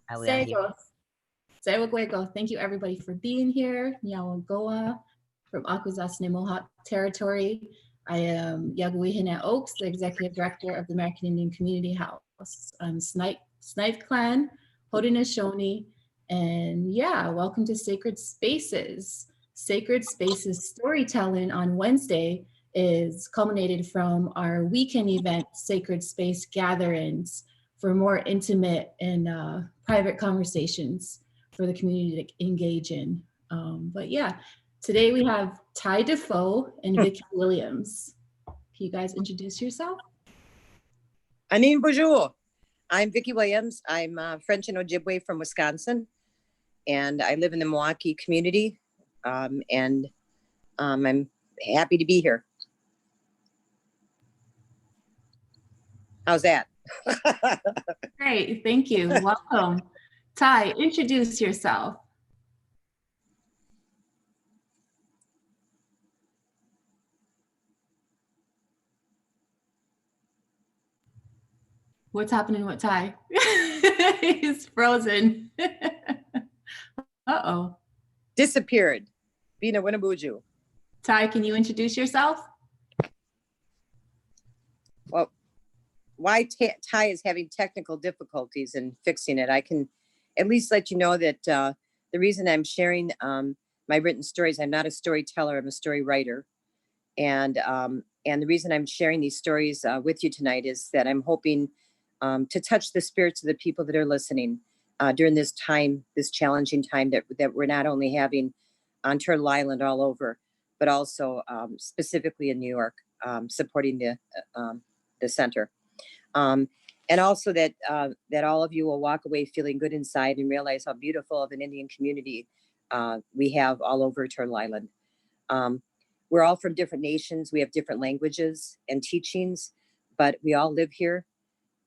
How we are here. Sego. Sego. Thank you everybody for being here. Nyawagoa from Akwesasne Mohawk territory. I am Yaguihine Oaks, the executive director of the American Indian Community House. I'm Snipe Clan, Haudenosaunee, and yeah, welcome to Sacred Spaces. Sacred Spaces storytelling on Wednesday is culminated from our weekend event, Sacred Space Gatherings, for more intimate and private conversations for the community to engage in. But yeah, today we have Ty Defoe and Vicky Williams. Can you guys introduce yourself? Anin bonjour. I'm Vicky Williams. I'm French and Ojibwe from Wisconsin, and I live in the Milwaukee community, and I'm happy to be here. How's that? Great, thank you. Welcome. Ty, introduce yourself. What's happening with Ty? He's frozen. Uh-oh. Disappeared. Bina Winnabuju. Ty, can you introduce yourself? Well, why Ty is having technical difficulties in fixing it, I can at least let you know that the reason I'm sharing my written stories, I'm not a storyteller, I'm a story writer. And the reason I'm sharing these stories with you tonight is that I'm hoping to touch the spirits of the people that are listening during this time, this challenging time that we're not only having on Turtle Island all over, but also specifically in New York, supporting the center. And also that all of you will walk away feeling good inside and realize how beautiful of an Indian community we have all over Turtle Island. We're all from different nations. We have different languages and teachings, but we all live here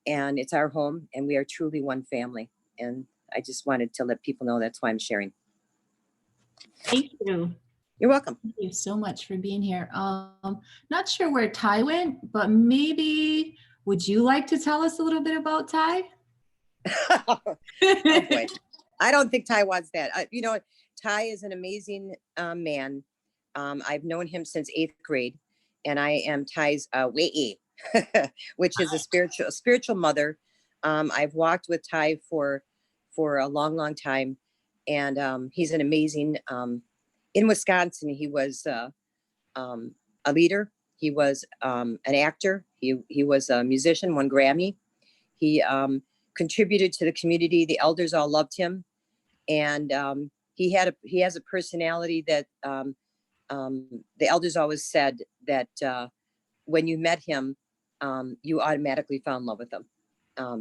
and it's our home and we are truly one family. And I just wanted to let people know that's why I'm sharing. Thank you. You're welcome. Thank you so much for being here. Not sure where Ty went, but maybe would you like to tell us a little bit about Ty? Oh boy. I don't think Ty wants that. Ty is an amazing man. I've known him since 8th grade, and I am Ty's Wei, which is a spiritual mother. I've walked with Ty for a long, long time, and he's an amazing. In Wisconsin, he was a leader. He was an actor. He was a musician, won Grammy. He contributed to the community. The elders all loved him, and he has a personality that the elders always said that when you met him, you automatically fell in love with him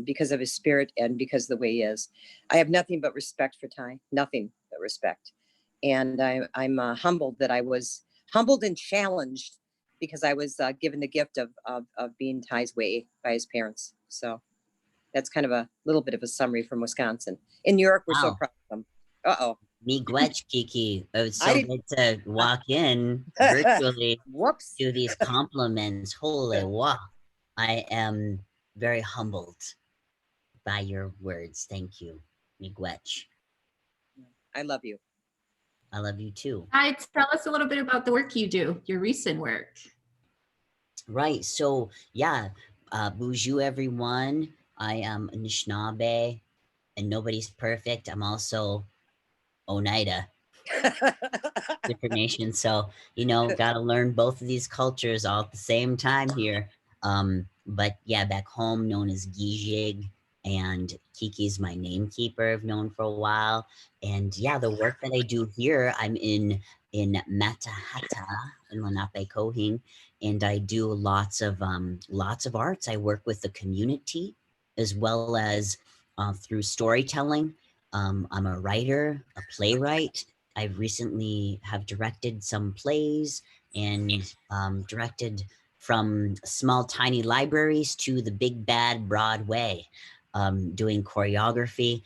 because of his spirit and because of the way he is. I have nothing but respect for Ty, nothing but respect. And I'm humbled that I was humbled and challenged because I was given the gift of being Ty's way by his parents. So that's kind of a little bit of a summary from Wisconsin. In New York, we're so proud of them. Uh-oh. Miigwech, Kiki. It was so good to walk in virtually to these compliments. Holy wow. I am very humbled by your words. Thank you, Miigwech. I love you. I love you too. Hi, tell us a little bit about the work you do, your recent work. Right, so yeah, bonjour everyone. I am Anishinaabe and nobody's perfect. I'm also Oneida, different nations. So, got to learn both of these cultures all at the same time here. But yeah, back home known as Gijig, and Kiki's my namekeeper I've known for a while. And yeah, the work that I do here, I'm in Matahata in Lenape Kohing, and I do lots of arts. I work with the community as well as through storytelling. I'm a writer, a playwright. I recently have directed some plays and directed from small, tiny libraries to the big, bad Broadway, doing choreography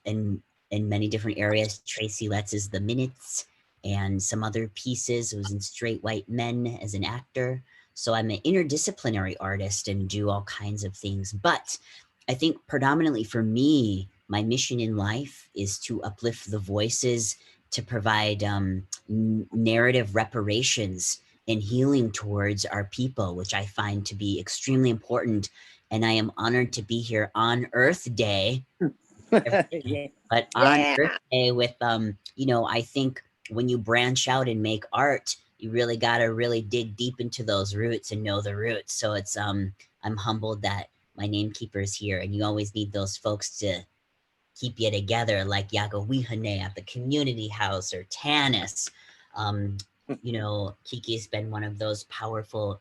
in many different areas. Tracy Letts is The Minutes and some other pieces. I was in Straight White Men as an actor. So I'm an interdisciplinary artist and do all kinds of things. But I think predominantly for me, my mission in life is to uplift the voices, to provide narrative reparations and healing towards our people, which I find to be extremely important. And I am honored to be here on Earth Day. Yeah. But on Earth Day with, you know, I think when you branch out and make art, you really got to really dig deep into those roots and know the roots. So it's, I'm humbled that my namekeeper is here, and you always need those folks to keep you together, like Yago Wihane at the community house, or Tanis. You know, Kiki's been one of those powerful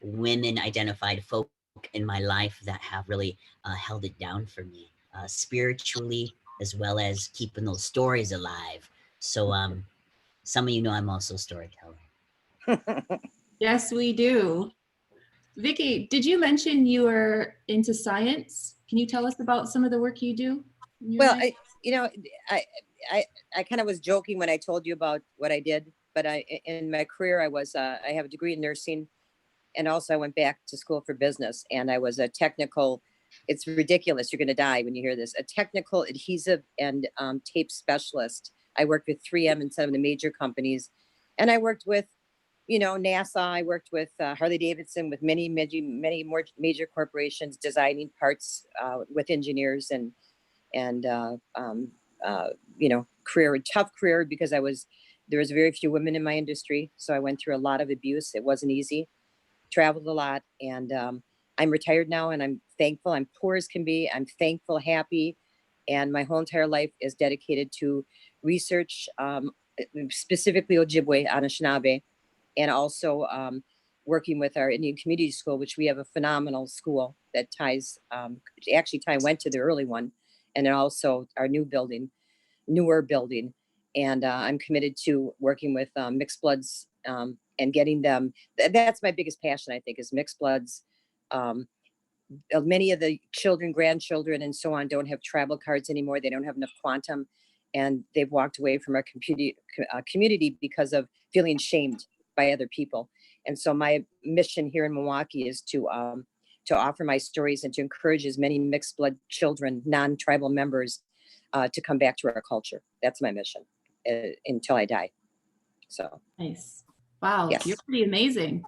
women identified folk in my life that have really held it down for me, spiritually, as well as keeping those stories alive. So some of you know I'm also a storyteller. Yes, we do. Vicky, did you mention you were into science? Can you tell us about some of the work you do? Well, you know, I kind of was joking when I told you about what I did, but in my career, I have a degree in nursing, and also I went back to school for business, and I was a technical, it's ridiculous, you're going to die when you hear this, a technical adhesive and tape specialist. I worked with 3M and some of the major companies, and I worked with, you know, NASA. I worked with Harley Davidson, with many more major corporations, designing parts with engineers, and you know, tough career, because there was very few women in my industry. So I went through a lot of abuse. It wasn't easy, traveled a lot, and I'm retired now, and I'm thankful. I'm poor as can be. I'm thankful, happy. And my whole entire life is dedicated to research, specifically Ojibwe, Anishinaabe, and also working with our Indian Community School, which we have a phenomenal school that ties, actually Ty went to the early one, and then also our newer building. And I'm committed to working with mixed bloods, and getting them, that's my biggest passion, I think, is mixed bloods. Many of the children, grandchildren, and so on don't have travel cards anymore. They don't have enough quantum, and they've walked away from our community because of feeling shamed by other people. And so my mission here in Milwaukee is to offer my stories and to encourage as many mixed blood children, non-tribal members, to come back to our culture. That's my mission until I die. So nice. Wow, yes. You're pretty amazing.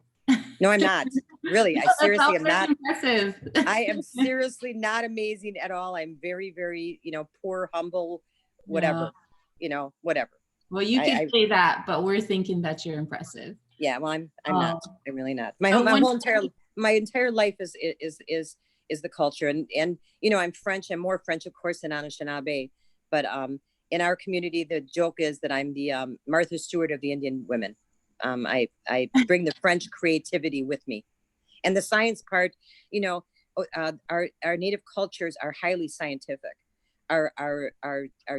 No, I'm not. Really, I seriously am not. Impressive. I am seriously not amazing at all. I'm very, very, you know, poor, humble, whatever, you know, whatever. Well, you can say that, but we're thinking that you're impressive. Yeah, well, I'm not. I'm really not. My entire life is the culture, and you know, I'm French. I'm more French, of course, than Anishinaabe, but in our community, the joke is that I'm the Martha Stewart of the Indian women. I bring the French creativity with me, and the science part. You know, our native cultures are highly scientific. Our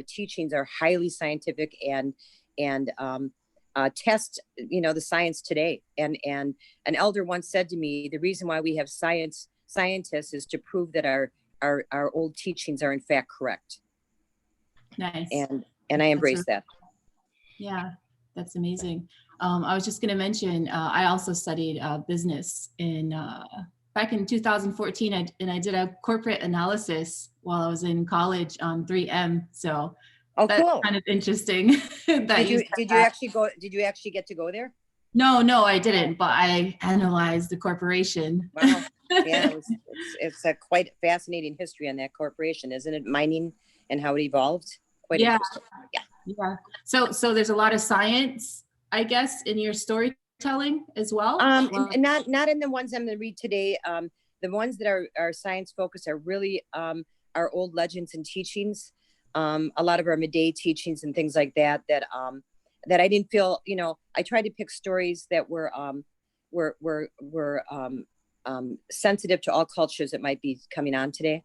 teachings are highly scientific, and test, you know, the science today. And an elder once said to me, the reason why we have scientists is to prove that our old teachings are in fact correct. Nice. And I embrace that. Yeah, that's amazing. I was just going to mention, I also studied business back in 2014, and I did a corporate analysis while I was in college on 3M. So that's cool. Kind of interesting. Did you actually get to go there? No, I didn't, but I analyzed the corporation. Wow. Yeah, it's a quite fascinating history on that corporation, isn't it? Mining and how it evolved. Quite interesting. Yeah. So there's a lot of science, I guess, in your storytelling as well. Not in the ones I'm going to read today. The ones that are science focused are really our old legends and teachings. A lot of our midday teachings and things like that I didn't feel, you know, I tried to pick stories that were sensitive to all cultures that might be coming on today.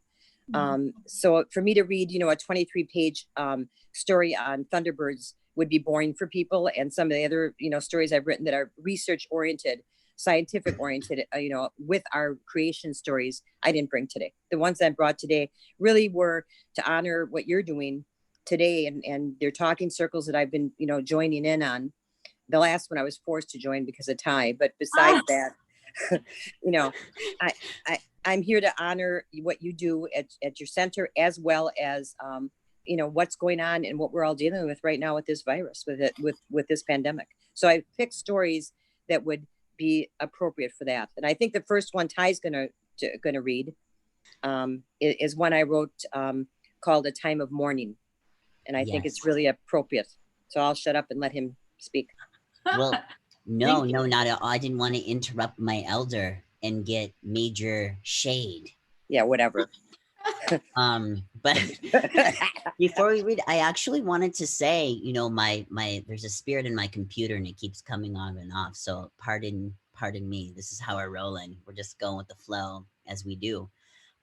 So for me to read, you know, a 23-page story on Thunderbirds would be boring for people, and some of the other, you know, stories I've written that are research oriented, scientific oriented, you know, with our creation stories, I didn't bring today. The ones I brought today really were to honor what you're doing today, and they're talking circles that I've been, you know, joining in on. The last one I was forced to join because of Ty, but besides that, You know, I'm here to honor what you do at your center, as well as, you know, what's going on and what we're all dealing with right now with this virus, with this pandemic. So I picked stories that would be appropriate for that. And I think the first one Ty's gonna read is one I wrote called A Time of Mourning. And I think Yes. it's really appropriate. So I'll shut up and let him speak. Well, no, Thank no, you. not at all. I didn't want to interrupt my elder and get major shade. Yeah, whatever. But before we read, I actually wanted to say, you know, my there's a spirit in my computer and it keeps coming on and off. So pardon me. This is how we're rolling. We're just going with the flow as we do.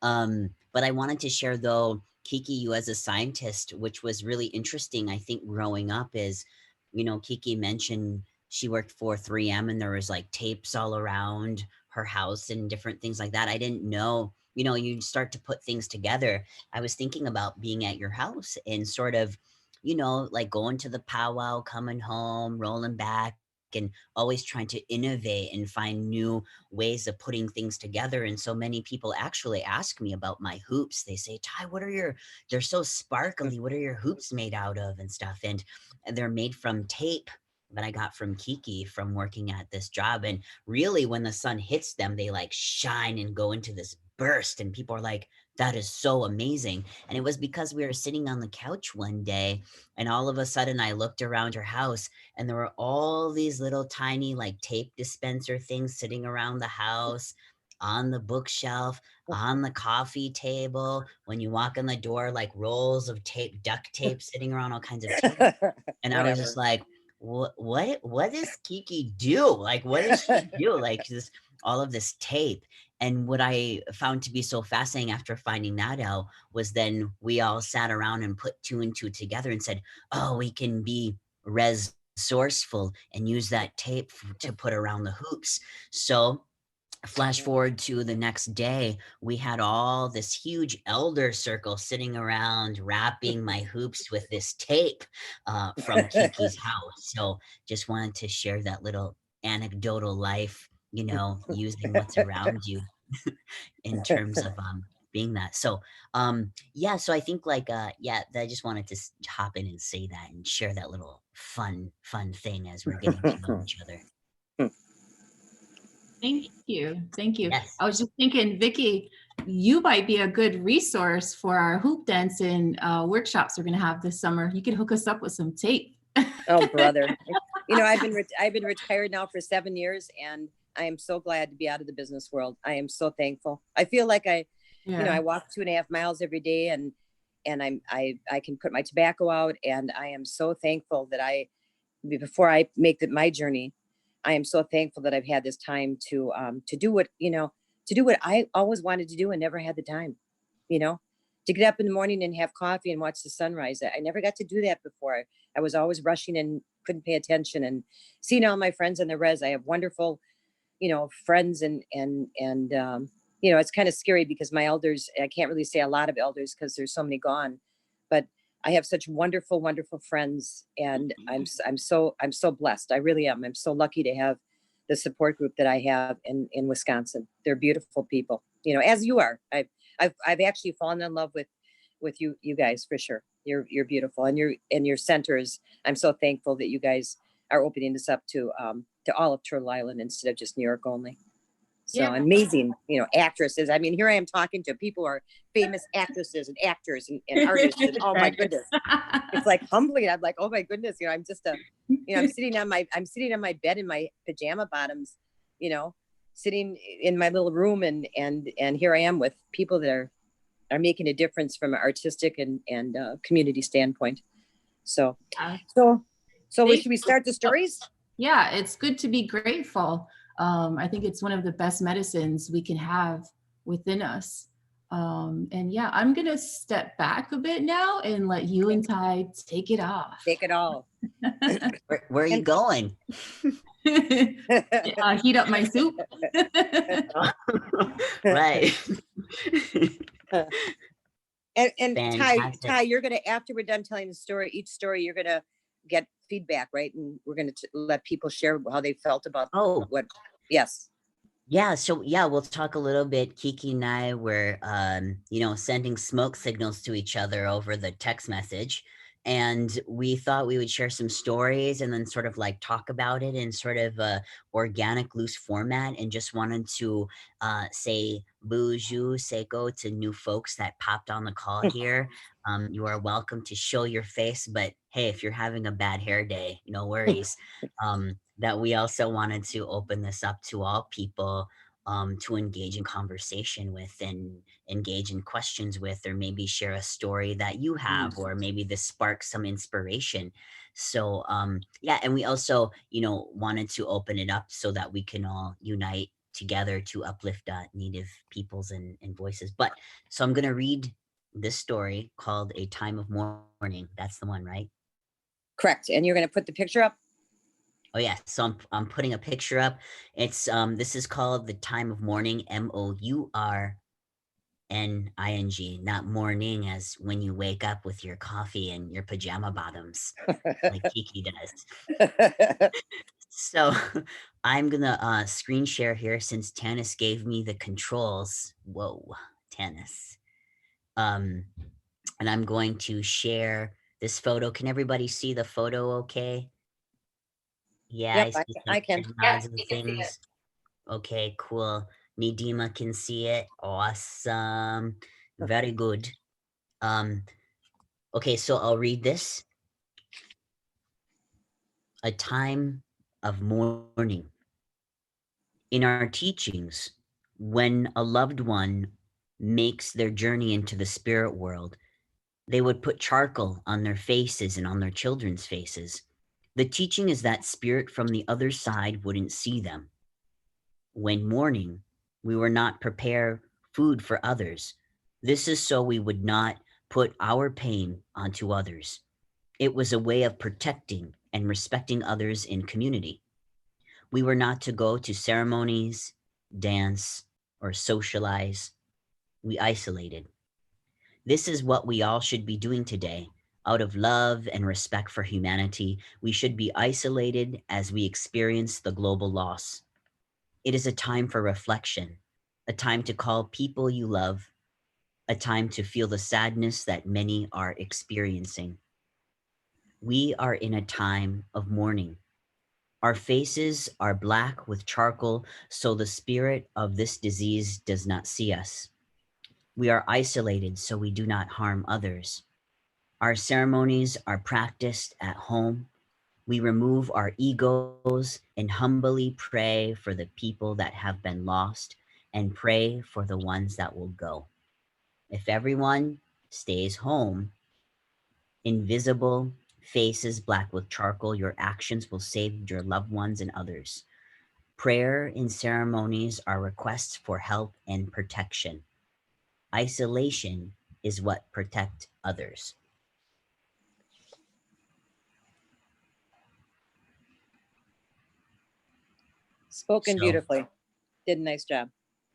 But I wanted to share though, Kiki, you as a scientist, which was really interesting, I think, growing up is, you know, Kiki mentioned she worked for 3M and there was like tapes all around her house and different things like that. I didn't know, you know, you start to put things together. I was thinking about being at your house and sort of, you know, like going to the powwow, coming home, rolling back, and always trying to innovate and find new ways of putting things together. And so many people actually ask me about my hoops. They say, Ty, they're so sparkly. What are your hoops made out of and stuff? And they're made from tape that I got from Kiki from working at this job. And really when the sun hits them, they like shine and go into this burst. And people are like, that is so amazing. And it was because we were sitting on the couch one day and all of a sudden I looked around her house and there were all these little tiny like tape dispenser things sitting around the house, on the bookshelf, on the coffee table. When you walk in the door, like rolls of tape, duct tape sitting around, all kinds of tape. And I was just like, what does Kiki do? Like, what does she do? Like this, all of this tape. And what I found to be so fascinating after finding that out was then we all sat around and put two and two together and said, oh, we can be resourceful and use that tape to put around the hoops. So flash forward to the next day, we had all this huge elder circle sitting around wrapping my hoops with this tape from Kiki's house. So just wanted to share that little anecdotal life, you know, using what's around you in terms of being that. So yeah, so I think like yeah, I just wanted to hop in and say that and share that little fun thing as we're getting to know each other. Thank you. Thank you. Yes. I was just thinking, Vicky, you might be a good resource for our hoop dancing workshops we're going to have this summer. You could hook us up with some tape. Oh, brother. You know, I've been retired now for 7 years, and I am so glad to be out of the business world. I am so thankful. I feel like you know, I walk 2.5 miles every day, and I can put my tobacco out, and I am so thankful that before I make my journey, I am so thankful that I've had this time to do what, you know, to do what I always wanted to do and never had the time, you know, to get up in the morning and have coffee and watch the sunrise. I never got to do that before. I was always rushing and couldn't pay attention, and seeing all my friends in the res. I have wonderful, you know, friends, and you know, it's kind of scary because my elders, I can't really say a lot of elders because there's so many gone, but I have such wonderful, wonderful friends, and I'm so blessed. I really am. I'm so lucky to have the support group that I have in Wisconsin. They're beautiful people, you know, as you are. I've actually fallen in love with you guys for sure. You're beautiful, and your centers. I'm so thankful that you guys are opening this up to all of Turtle Island instead of just New York only. So Yeah. amazing, you know, actresses. I mean, here I am talking to people who are famous actresses and actors and artists. And, oh my goodness, it's like humbling. I'm like, oh my goodness, you know, I'm just you know, I'm sitting on my bed in my pajama bottoms, you know, sitting in my little room, and here I am with people that are making a difference from an artistic and community standpoint. So should we start the stories? Yeah, it's good to be grateful. I think it's one of the best medicines we can have within us. And yeah, I'm going to step back a bit now and let you and Ty take it off. Take it all. Where are you going? Heat up my soup. Right. And Ty, you're going to, after we're done telling the story, each story, you're going to get feedback, right? And we're going to let people share how they felt about what. Yes. Yeah, so yeah, we'll talk a little bit. Kiki and I were, sending smoke signals to each other over the text message, and we thought we would share some stories and then sort of like talk about it in sort of a organic, loose format, and just wanted to say bonjour, seiko to new folks that popped on the call here. You are welcome to show your face, but hey, if you're having a bad hair day, no worries. That we also wanted to open this up to all people to engage in conversation with and engage in questions with, or maybe share a story that you have, or maybe this sparks some inspiration. So yeah, and we also, wanted to open it up so that we can all unite together to uplift Native peoples and voices. But so I'm gonna read this story called A Time of Mourning. That's the one, right? Correct. And you're going to put the picture up? Oh yeah, so I'm putting a picture up. It's this is called The Time of Mourning, Mourning, not morning as when you wake up with your coffee and your pajama bottoms, like Kiki does. So I'm gonna screen share here since Tanis gave me the controls. Whoa, Tanis. Um, and I'm going to share this photo. Can everybody see the photo okay? Yeah, Yep, I see some I can. head Yeah, nods and you can see it. things. Okay, cool. Nidima can see it. Awesome. Very good. Um, okay, so I'll read this. A time of mourning. In our teachings, when a loved one makes their journey into the spirit world, they would put charcoal on their faces and on their children's faces. The teaching is that spirit from the other side wouldn't see them. When mourning, we were not prepare food for others. This is so we would not put our pain onto others. It was a way of protecting and respecting others in community. We were not to go to ceremonies, dance, or socialize. We isolated. This is what we all should be doing today. Out of love and respect for humanity, we should be isolated as we experience the global loss. It is a time for reflection, a time to call people you love, a time to feel the sadness that many are experiencing. We are in a time of mourning. Our faces are black with charcoal, so the spirit of this disease does not see us. We are isolated so we do not harm others. Our ceremonies are practiced at home. We remove our egos and humbly pray for the people that have been lost and pray for the ones that will go. If everyone stays home, invisible faces black with charcoal, your actions will save your loved ones and others. Prayer and ceremonies are requests for help and protection. Isolation is what protect others. Spoken So, beautifully. Did a nice job.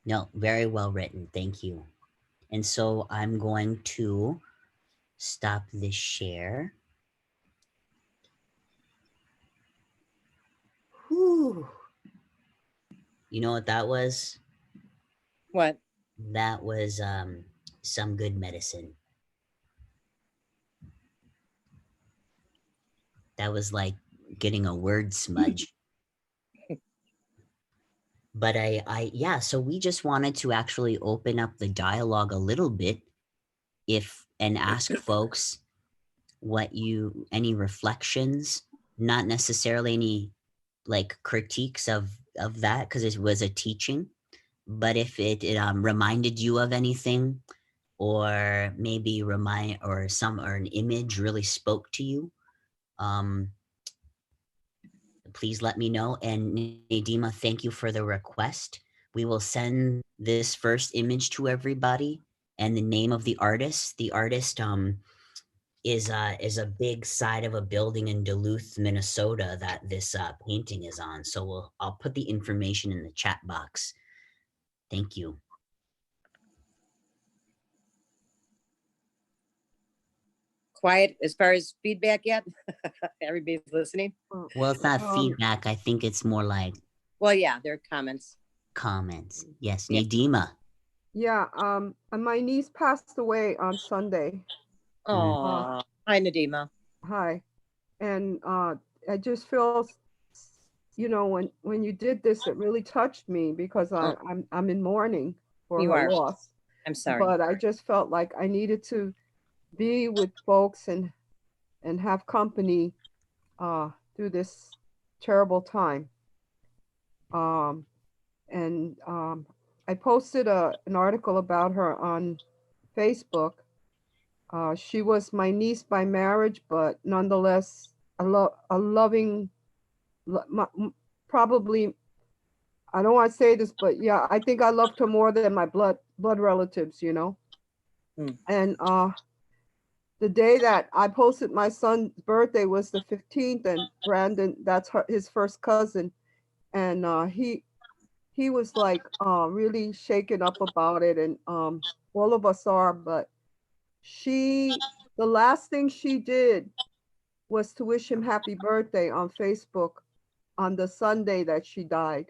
no, very well written. Thank you. And so I'm going to stop this share. Whew. You know what that was? What? That was some good medicine. That was like getting a word smudge. But yeah, so we just wanted to actually open up the dialogue a little bit if and ask folks any reflections, not necessarily any like critiques of that because it was a teaching, but if it reminded you of anything, or maybe or an image really spoke to you, um please let me know. And Nadima, thank you for the request. We will send this first image to everybody and the name of the artist. The artist is a big side of a building in Duluth, Minnesota that this painting is on. So I'll put the information in the chat box. Thank you. Quiet as far as feedback yet? Everybody's listening? Well, it's not Um, feedback. I think it's more like Well, yeah, there are comments. comments. Yes, Yeah. Nadima. Yeah, my niece passed away on Sunday. Oh, hi, Nadima. Hi. And I just feel, you know, when you did this, it really touched me because I'm in mourning for You her are. loss. I'm sorry. But I just felt like I needed to be with folks and have company through this terrible time. Um, and I posted an article about her on Facebook. She was my niece by marriage, but nonetheless a loving, probably. I don't want to say this, but yeah, I think I loved her more than my blood relatives, you know. And the day that I posted my son's birthday was the 15th, and Brandon, that's his first cousin, and he was like really shaken up about it, and all of us are. But the last thing she did was to wish him happy birthday on Facebook on the Sunday that she died.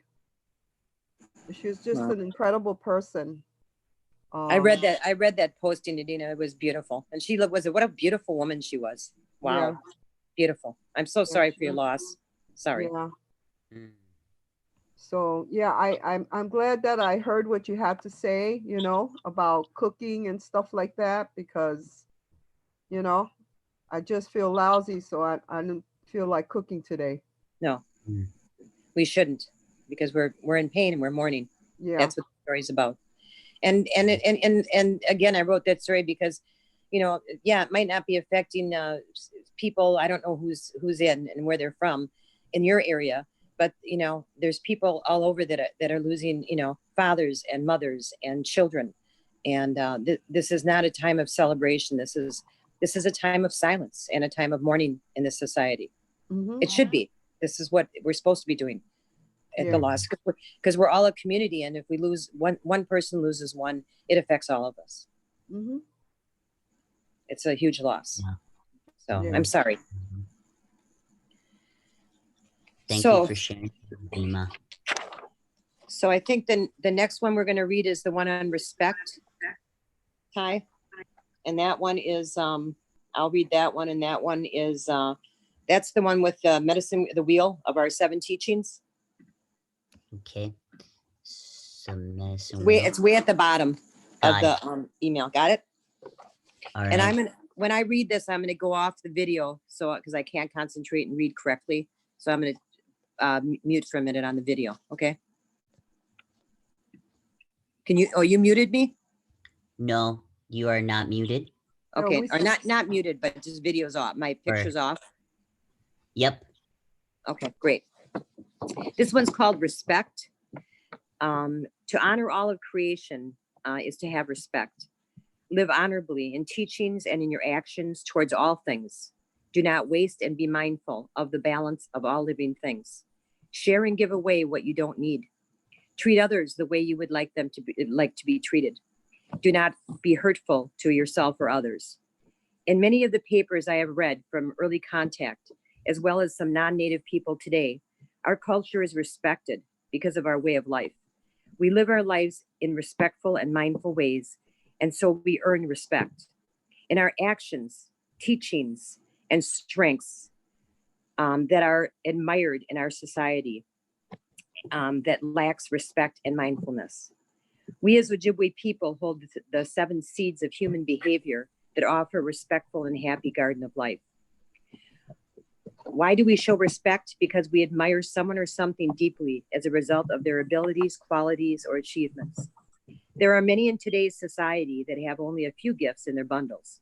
She was just an incredible person. I read that. I read that posting, Nadina. It was beautiful, and she was. What a beautiful woman she was. Wow, Yeah. Beautiful. I'm so sorry for your loss. Sorry. Yeah. So yeah, I'm glad that I heard what you had to say, you know, about cooking and stuff like that, because, you know, I just feel lousy, so I don't feel like cooking today. No, we shouldn't, because we're in pain and we're mourning. Yeah. That's what the story's about. And again, I wrote that story because, you know, yeah, it might not be affecting people. I don't know who's in and where they're from in your area, but you know, there's people all over that are losing, you know, fathers and mothers and children, and this is not a time of celebration. This is a time of silence and a time of mourning in this society. It should be. This is what we're supposed to be doing at the loss, because we're all a community, and if we lose one person loses one, it affects all of us. It's a huge loss. So I'm sorry. Thank you for sharing, Nadima. So I think the next one we're going to read is the one on respect, Ty, and that one is I'll read that one, and that one is that's the one with the medicine, the wheel of our 7 teachings. Okay. Some medicine. It's way at the bottom of the email. Got it? All right. And when I read this, I'm gonna go off the video, so because I can't concentrate and read correctly. So I'm gonna mute for a minute on the video. Okay. Can you? Oh, you muted me? No, you are not muted. Okay, or not muted, but just video's off. My picture's off. Yep. Okay, great. This one's called respect. To honor all of creation is to have respect. Live honorably in teachings and in your actions towards all things. Do not waste and be mindful of the balance of all living things. Share and give away what you don't need. Treat others the way you would like them to be treated. Do not be hurtful to yourself or others. In many of the papers I have read from early contact, as well as some non-native people today, our culture is respected because of our way of life. We live our lives in respectful and mindful ways, and so we earn respect. In our actions, teachings, and strengths that are admired in our society that lacks respect and mindfulness. We as Ojibwe people hold the 7 seeds of human behavior that offer a respectful and happy garden of life. Why do we show respect? Because we admire someone or something deeply as a result of their abilities, qualities, or achievements. There are many in today's society that have only a few gifts in their bundles.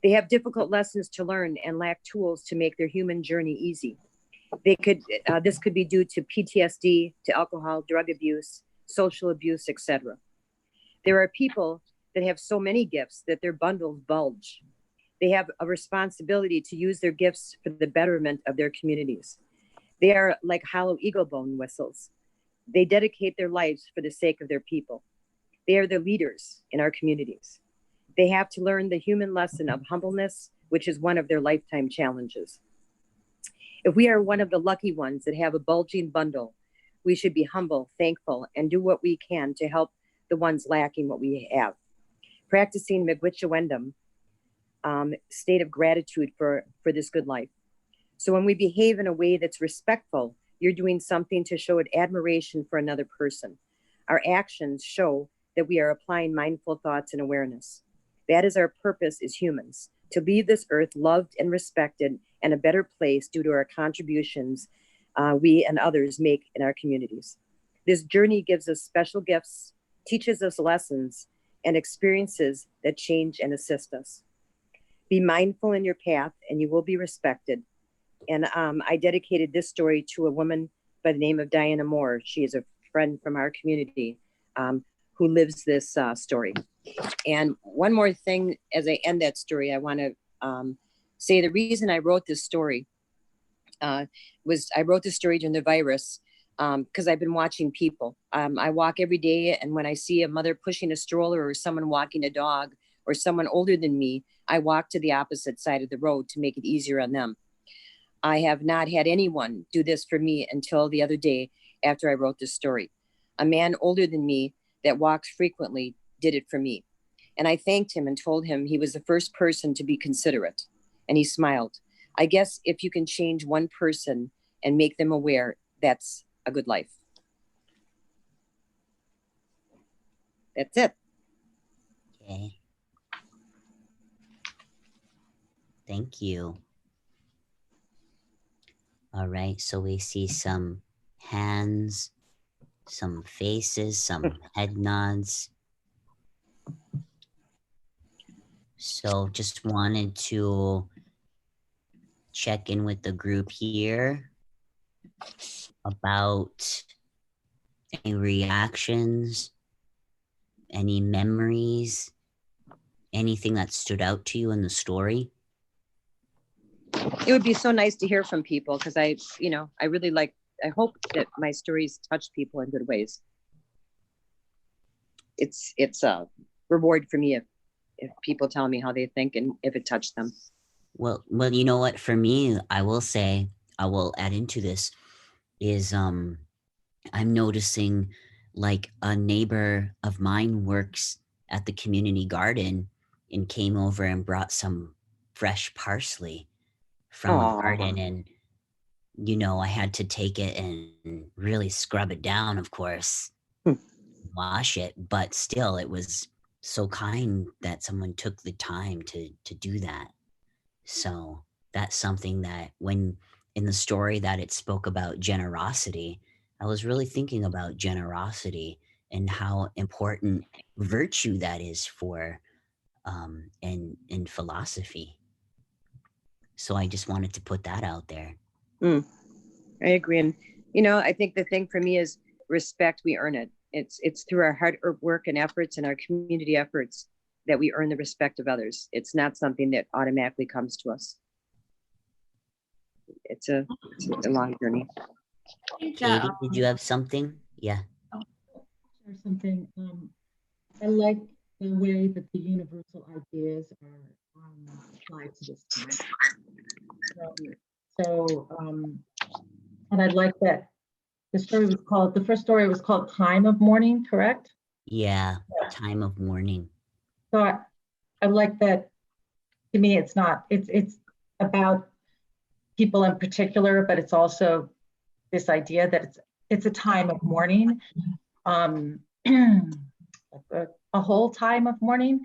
They have difficult lessons to learn and lack tools to make their human journey easy. This could be due to PTSD, to alcohol, drug abuse, social abuse, etc. There are people that have so many gifts that their bundles bulge. They have a responsibility to use their gifts for the betterment of their communities. They are like hollow eagle bone whistles. They dedicate their lives for the sake of their people. They are the leaders in our communities. They have to learn the human lesson of humbleness, which is one of their lifetime challenges. If we are one of the lucky ones that have a bulging bundle, We should be humble, thankful, and do what we can to help the ones lacking what we have. Practicing Miigwetch state of gratitude for this good life. So when we behave in a way that's respectful, you're doing something to show admiration for another person. Our actions show that we are applying mindful thoughts and awareness. That is our purpose as humans, to leave this earth loved and respected and a better place due to our contributions we and others make in our communities. This journey gives us special gifts, teaches us lessons, and experiences that change and assist us. Be mindful in your path and you will be respected. And I dedicated this story to a woman by the name of Diana Moore. She is a friend from our community who lives this story. And one more thing as I end that story, I want to say the reason I wrote this story was I wrote this story during the virus because I've been watching people. I walk every day, and when I see a mother pushing a stroller or someone walking a dog or someone older than me, I walk to the opposite side of the road to make it easier on them. I have not had anyone do this for me until the other day after I wrote this story. A man older than me that walks frequently did it for me. And I thanked him and told him he was the first person to be considerate. And he smiled. I guess if you can change one person and make them aware, that's a good life. That's it. Okay. Thank you. All right, so we see some hands, some faces, some head nods. So just wanted to check in with the group here about any reactions, any memories, anything that stood out to you in the story. It would be so nice to hear from people because I really like, I hope that my stories touch people in good ways. It's a reward for me if people tell me how they think and if it touched them. Well, you know what? For me, I will say, I will add into this is I'm noticing like a neighbor of mine works at the community garden and came over and brought some fresh parsley from a garden, and I had to take it and really scrub it down, of course, wash it, but still it was so kind that someone took the time to do that. So that's something that when in the story that it spoke about generosity, I was really thinking about generosity and how important virtue that is for in philosophy. So I just wanted to put that out there. I agree. And, I think the thing for me is respect. We earn it. It's through our hard work and efforts and our community efforts that we earn the respect of others. It's not something that automatically comes to us. It's a long journey. Katie, did you have something? Yeah. Or something. I like the way that the universal ideas are applied to this time. And I like that the first story was called Time of Mourning, correct? Yeah, Time of Mourning. So I like that. To me, it's about people in particular, but it's also this idea that it's a time of mourning, a whole time of mourning,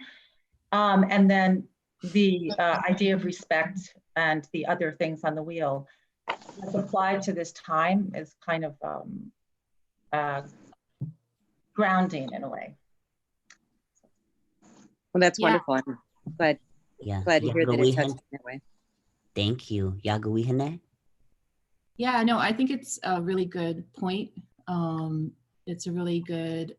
and then the idea of respect and the other things on the wheel as applied to this time is kind of grounding in a way. Well, that's wonderful. I'm glad to hear that it touched in that way. Thank you. Yagawihane? Yeah, no, I think it's a really good point. It's a really good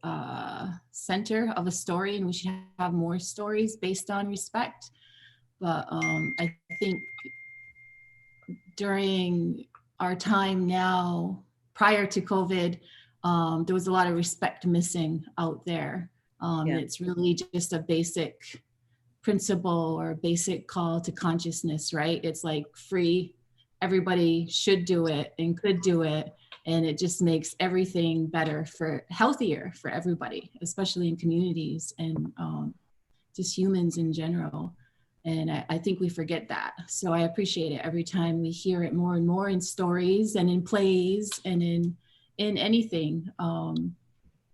center of a story, and we should have more stories based on respect. But I think during our time now, prior to COVID, there was a lot of respect missing out there. It's really just a basic principle or a basic call to consciousness, right? It's like free everybody should do it and could do it. And it just makes everything better, for healthier for everybody, especially in communities and just humans in general. And I think we forget that. So I appreciate it every time we hear it more and more in stories and in plays and in anything.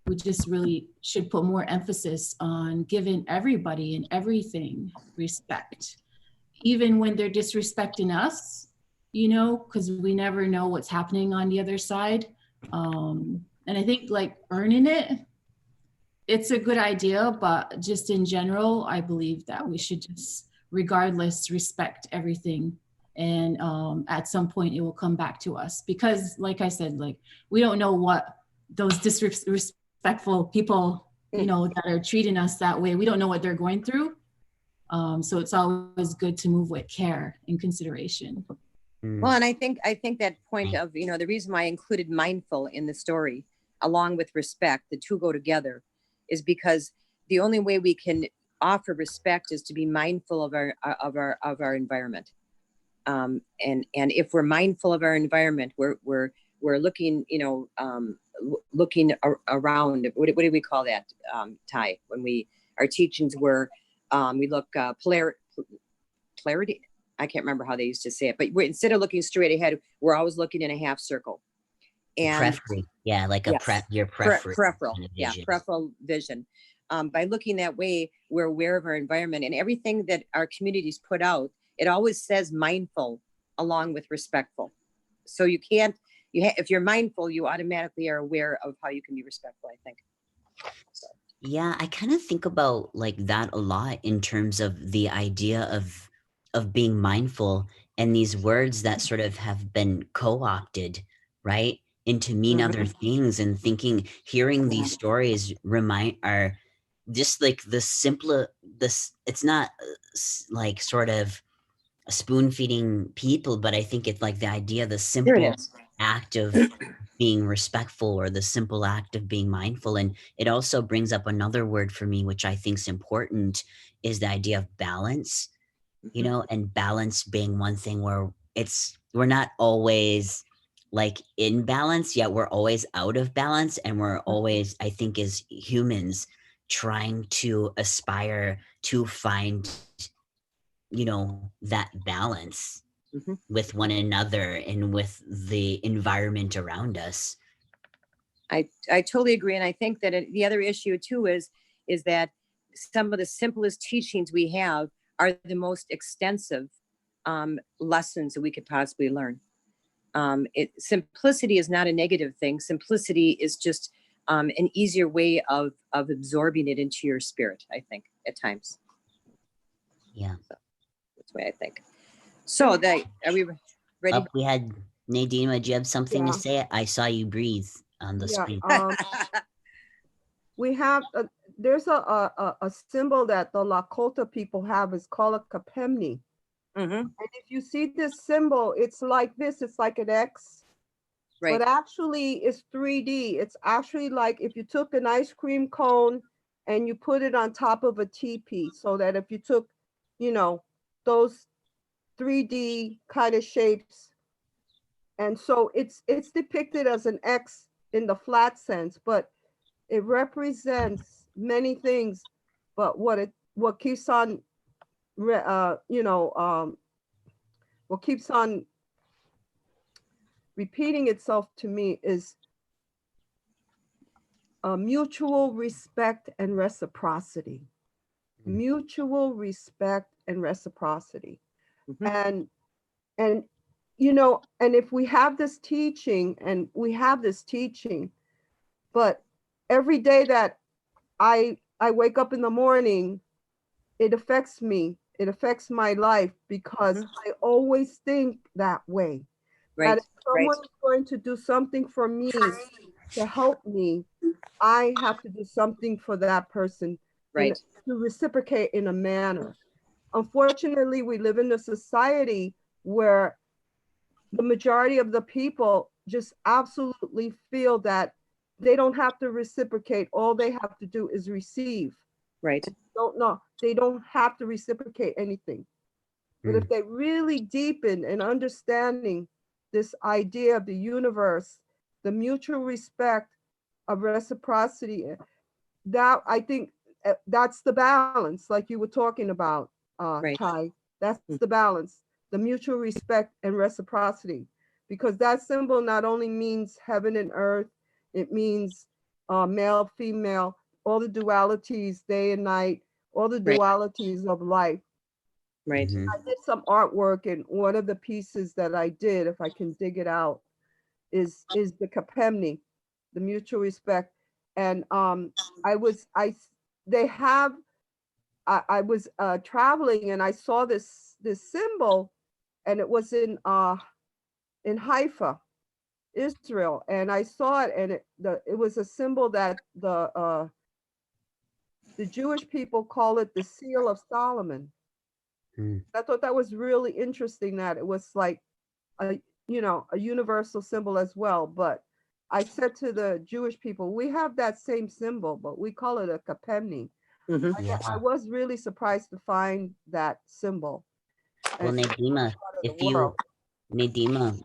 We just really should put more emphasis on giving everybody and everything respect, even when they're disrespecting us, you know, because we never know what's happening on the other side. And I think like earning it, it's a good idea, but just in general, I believe that we should just, regardless, respect everything. And at some point it will come back to us, because like I said, like, we don't know what those disrespectful people, you know, that are treating us that way, we don't know what they're going through. So it's always good to move with care and consideration. Well, and I think that point of, you know, the reason why I included mindful in the story, along with respect, the two go together, is because the only way we can offer respect is to be mindful of our environment. And if we're mindful of our environment, we're looking, you know, looking around. What do we call that, Ty? When our teachings were, we look polarity. I can't remember how they used to say it, but instead of looking straight ahead, we're always looking in a half circle. And periphery, yeah, like your peripheral, yeah, peripheral vision. By looking that way, we're aware of our environment, and everything that our communities put out, it always says mindful along with respectful. So you can't, if you're mindful, you automatically are aware of how you can be respectful, I think. So. Yeah, I kind of think about like that a lot in terms of the idea of being mindful, and these words that sort of have been co-opted, right, into mean other things, and hearing these stories are just like it's not like sort of spoon feeding people, but I think it's like the idea, the simple act of being respectful, or the simple act of being mindful. And it also brings up another word for me, which I think is important, is the idea of balance, you know, and balance being one thing where we're not always like in balance, yet we're always out of balance. And we're always, I think, as humans, trying to aspire to find, you know, that balance with one another and with the environment around us. I totally agree. And I think that the other issue too is that some of the simplest teachings we have are the most extensive lessons that we could possibly learn. Simplicity is not a negative thing. Simplicity is just an easier way of absorbing it into your spirit, I think, at times. Yeah. So that's the way I think. So are we ready? We had Nadine, do you have something to say? I saw you breathe on the screen. We have there's a symbol that the Lakota people have. Is called a kapemni. And if you see this symbol, it's like this. It's like an X, right? But actually, it's 3D. It's actually like if you took an ice cream cone and you put it on top of a teepee, so that if you took, you know, those 3D kind of shapes, and so it's depicted as an X in the flat sense, but it represents many things. But what keeps on what keeps on repeating itself to me is mutual respect and reciprocity. Mutual respect and reciprocity. And you know, and if we have this teaching, but every day that I wake up in the morning, it affects me. It affects my life, because I always think that way. Right. That if someone is going to do something for me to help me, I have to do something for that person, right, to reciprocate in a manner. Unfortunately, we live in a society where the majority of the people just absolutely feel that they don't have to reciprocate. All they have to do is receive. Right. They don't have to reciprocate anything. But if they really deepen in understanding this idea of the universe, the mutual respect of reciprocity, that I think that's the balance, like you were talking about, Right. Ty. That's the balance, the mutual respect and reciprocity, because that symbol not only means heaven and earth, it means male, female, all the dualities, day and night, all the Right. dualities of life. Right. I did some artwork, and one of the pieces that I did, if I can dig it out, is the Kapemni, the mutual respect. And they have, I was traveling and I saw this symbol, and it was in Haifa, Israel, and I saw it, and it was a symbol that the Jewish people call it the seal of Solomon. I thought that was really interesting, that it was like a a universal symbol as well. But I said to the Jewish people, we have that same symbol, but we call it a kapemni. Mhm. Yeah. I was really surprised to find that symbol. Well, And Nadima, part of the if you world. Nadima,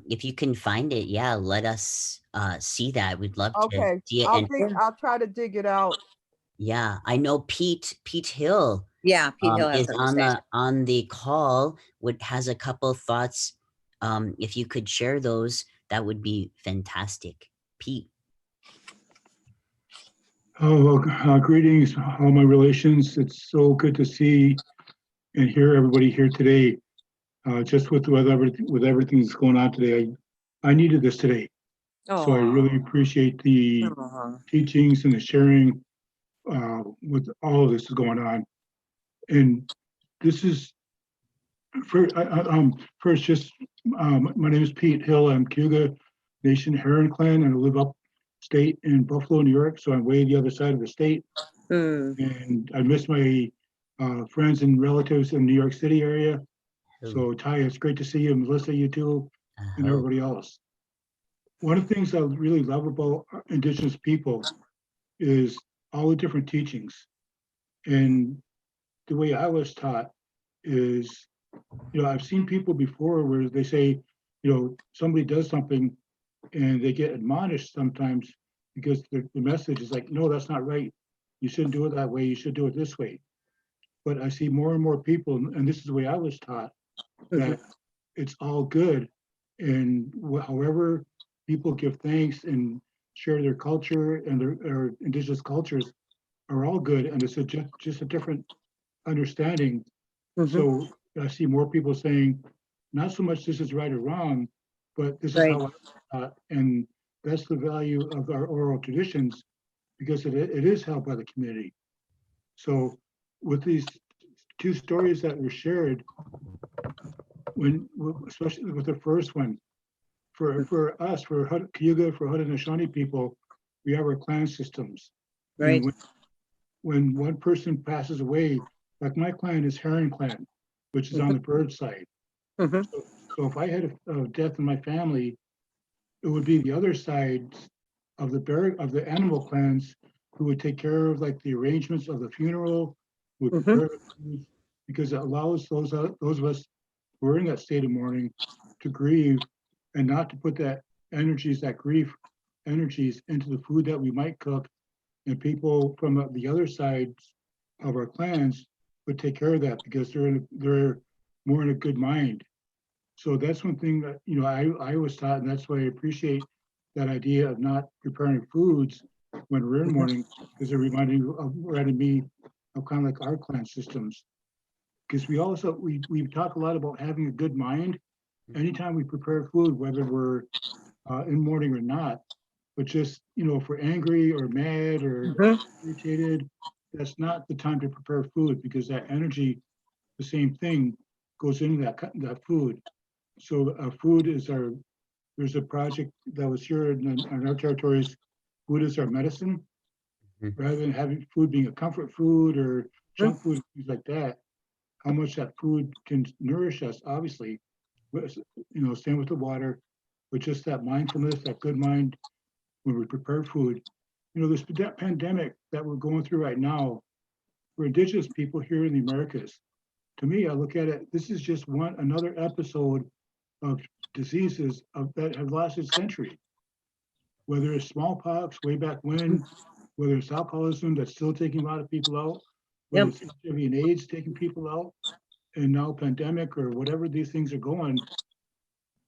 if you can find it, yeah, let us see that. We'd love to Okay, see it. And I'll try to dig it out. yeah, I know Pete Hill Yeah, Pete Hill has is something to say. on the call. Has a couple thoughts. If you could share those, that would be fantastic. Pete. Oh, well, greetings, all my relations. It's so good to see and hear everybody here today. Just with everything that's going on today, I needed this today. So I really appreciate the teachings and the sharing with all of this is going on. And this is first just my name is Pete Hill. I'm Cayuga Nation Heron Clan, and I live upstate in Buffalo, New York. So I'm way the other side of the state. And I miss my friends and relatives in New York City area. So Ty, it's great to see you, Melissa, you too, and everybody else. One of the things I really love about Indigenous people is all the different teachings. And the way I was taught is, I've seen people before where they say, somebody does something and they get admonished sometimes because the message is like, no, that's not right. You shouldn't do it that way. You should do it this way. But I see more and more people, and this is the way I was taught, that it's all good. And however people give thanks and share their culture and their indigenous cultures are all good. And it's just a different understanding. So I see more people saying, not so much this is right or wrong, but this is how and that's the value of our oral traditions, because it is held by the community. So with these two stories that were shared, especially with the first one, for us, for Cayuga, for Haudenosaunee people, we have our clan systems. Right. And when one person passes away, like my clan is Heron Clan, which is on the bird side. So if I had a death in my family, it would be the other sides of the animal clans who would take care of like the arrangements of the funeral, would prepare the food, because it allows those of us who are in that state of mourning to grieve and not to put that grief energies into the food that we might cook. And people from the other sides of our clans would take care of that because they're more in a good mind. So that's one thing that I was taught, and that's why I appreciate that idea of not preparing foods when we're in mourning, because it reminded me of kind of like our clan systems. Because we talk a lot about having a good mind anytime we prepare food, whether we're in mourning or not. But just if we're angry or mad or irritated, that's not the time to prepare food, because that energy, the same thing, goes into that food. So food is there's a project that was here in our territories, food is our medicine. Rather than having food being a comfort food or junk food, things like that, how much that food can nourish us, obviously. Same with the water, but just that mindfulness, that good mind when we prepare food. This pandemic that we're going through right now, for Indigenous people here in the Americas, to me, I look at it, this is just another episode of diseases that have lasted centuries. Whether it's smallpox way back when, whether it's alcoholism that's still taking a lot of people out, whether Yep. it's HIV and AIDS taking people out, and now pandemic or whatever these things are going.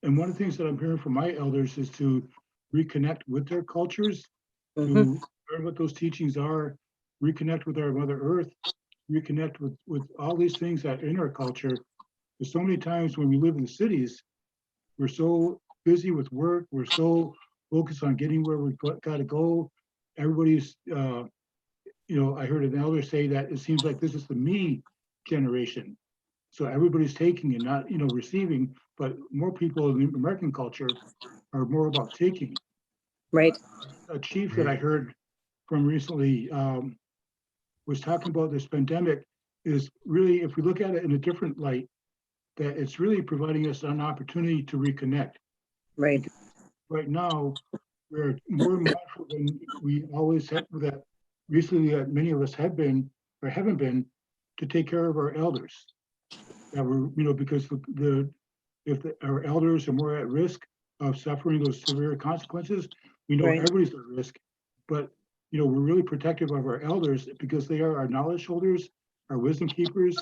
And one of the things that I'm hearing from my elders is to reconnect with their cultures, to learn what those teachings are, reconnect with our Mother Earth, reconnect with all these things that are in our culture. There's so many times when we live in the cities, we're so busy with work, we're so focused on getting where we've got to go. Everybody's, I heard an elder say that it seems like this is the me generation. So everybody's taking and not, receiving, but more people in the American culture are more about taking. Right. A chief that I heard from recently was talking about this pandemic is really, if we look at it in a different light, that it's really providing us an opportunity to reconnect. Right. Because right now, we're more mindful than we always have, that recently that many of us have been or haven't been, to take care of our elders. That we're, because our elders are more at risk of suffering those severe consequences, we know Right. everybody's at risk, but we're really protective of our elders because they are our knowledge holders, our wisdom keepers.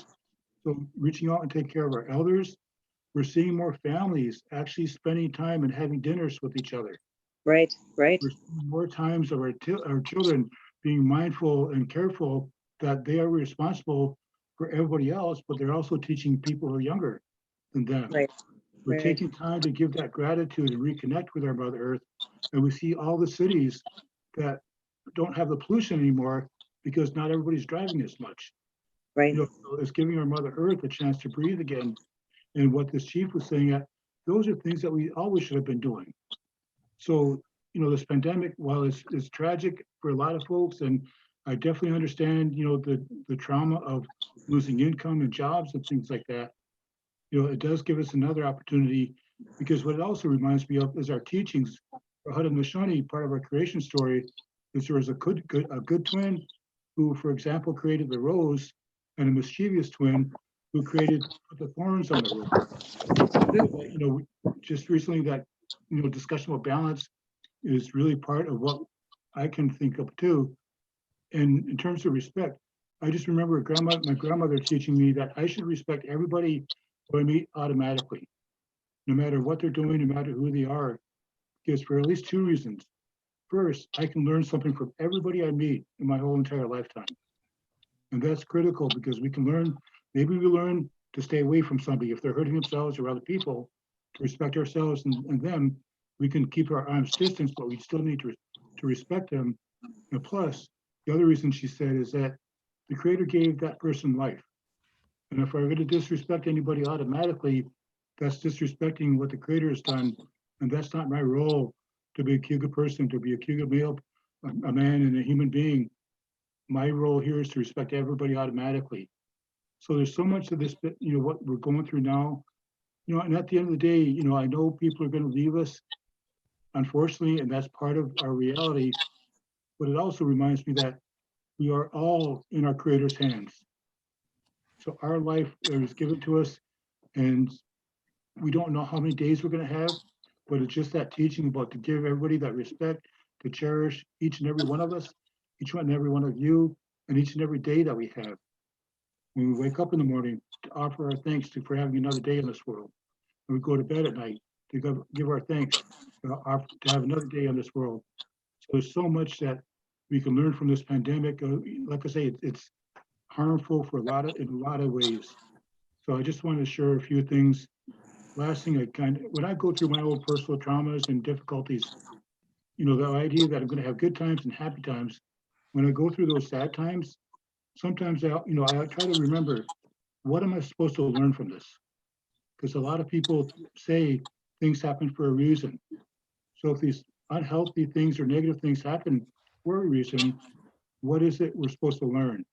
So reaching out and taking care of our elders, we're seeing more families actually spending time and having dinners with each other. Right. Right. We're seeing more times of our children being mindful and careful that they are responsible for everybody else, but they're also teaching people who are younger than them. Right. We're Right. taking time to give that gratitude and reconnect with our Mother Earth. And we see all the cities that don't have the pollution anymore because not everybody's driving as much. Right. So it's giving our Mother Earth a chance to breathe again. And what this chief was saying, that those are things that we always should have been doing. So, this pandemic, while it's tragic for a lot of folks, and I definitely understand, the trauma of losing income and jobs and things like that, it does give us another opportunity, because what it also reminds me of is our teachings. For Haudenosaunee, part of our creation story is there was a good twin who, for example, created the rose, and a mischievous twin who created the thorns on the rose. Just recently that, discussion about balance is really part of what I can think of too. And in terms of respect, I just remember my grandmother teaching me that I should respect everybody who I meet automatically, no matter what they're doing, no matter who they are, because for at least two reasons. First, I can learn something from everybody I meet in my whole entire lifetime. And that's critical because maybe we learn to stay away from somebody if they're hurting themselves or other people, to respect ourselves and them. We can keep our arm's distance, but we still need to respect them. And plus, the other reason she said is that the Creator gave that person life. And if we're going to disrespect anybody automatically, that's disrespecting what the Creator has done. And that's not my role to be a Kuga person, to be a Kuga male, a man and a human being. My role here is to respect everybody automatically. So there's so much of this, what we're going through now, and at the end of the day, I know people are going to leave us, unfortunately, and that's part of our reality. But it also reminds me that we are all in our Creator's hands. So our life is given to us, and we don't know how many days we're going to have, but it's just that teaching about to give everybody that respect, to cherish each and every one of us, each one and every one of you, and each and every day that we have. When we wake up in the morning, to offer our thanks for having another day in this world. When we go to bed at night, to give our thanks to have another day in this world. So there's so much that we can learn from this pandemic. Like I say, it's harmful in a lot of ways. So I just wanted to share a few things. Last thing, when I go through my own personal traumas and difficulties, the idea that I'm going to have good times and happy times. When I go through those sad times, sometimes I try to remember, what am I supposed to learn from this? Because a lot of people say things happen for a reason. So if these unhealthy things or negative things happen for a reason, what is it we're supposed to learn?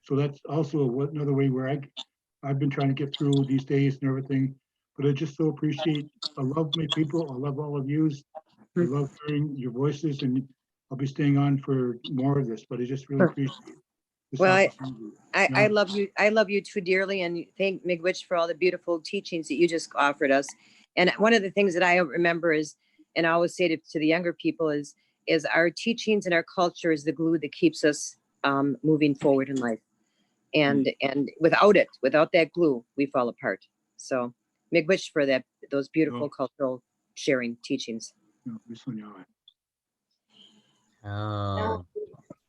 So that's also another way where I've been trying to get through these days and everything. But I just so appreciate, I love my people. I love all of yous. I love hearing your voices, and I'll be staying on for more of this, but I just really appreciate this Well, opportunity. I love you. I love you too dearly, and thank Miigwech for all the beautiful teachings that you just offered us. And one of the things that I remember is, and I always say to the younger people is our teachings and our culture is the glue that keeps us moving forward in life. And without that glue, we fall apart. So Miigwech for those beautiful cultural sharing teachings. Oh,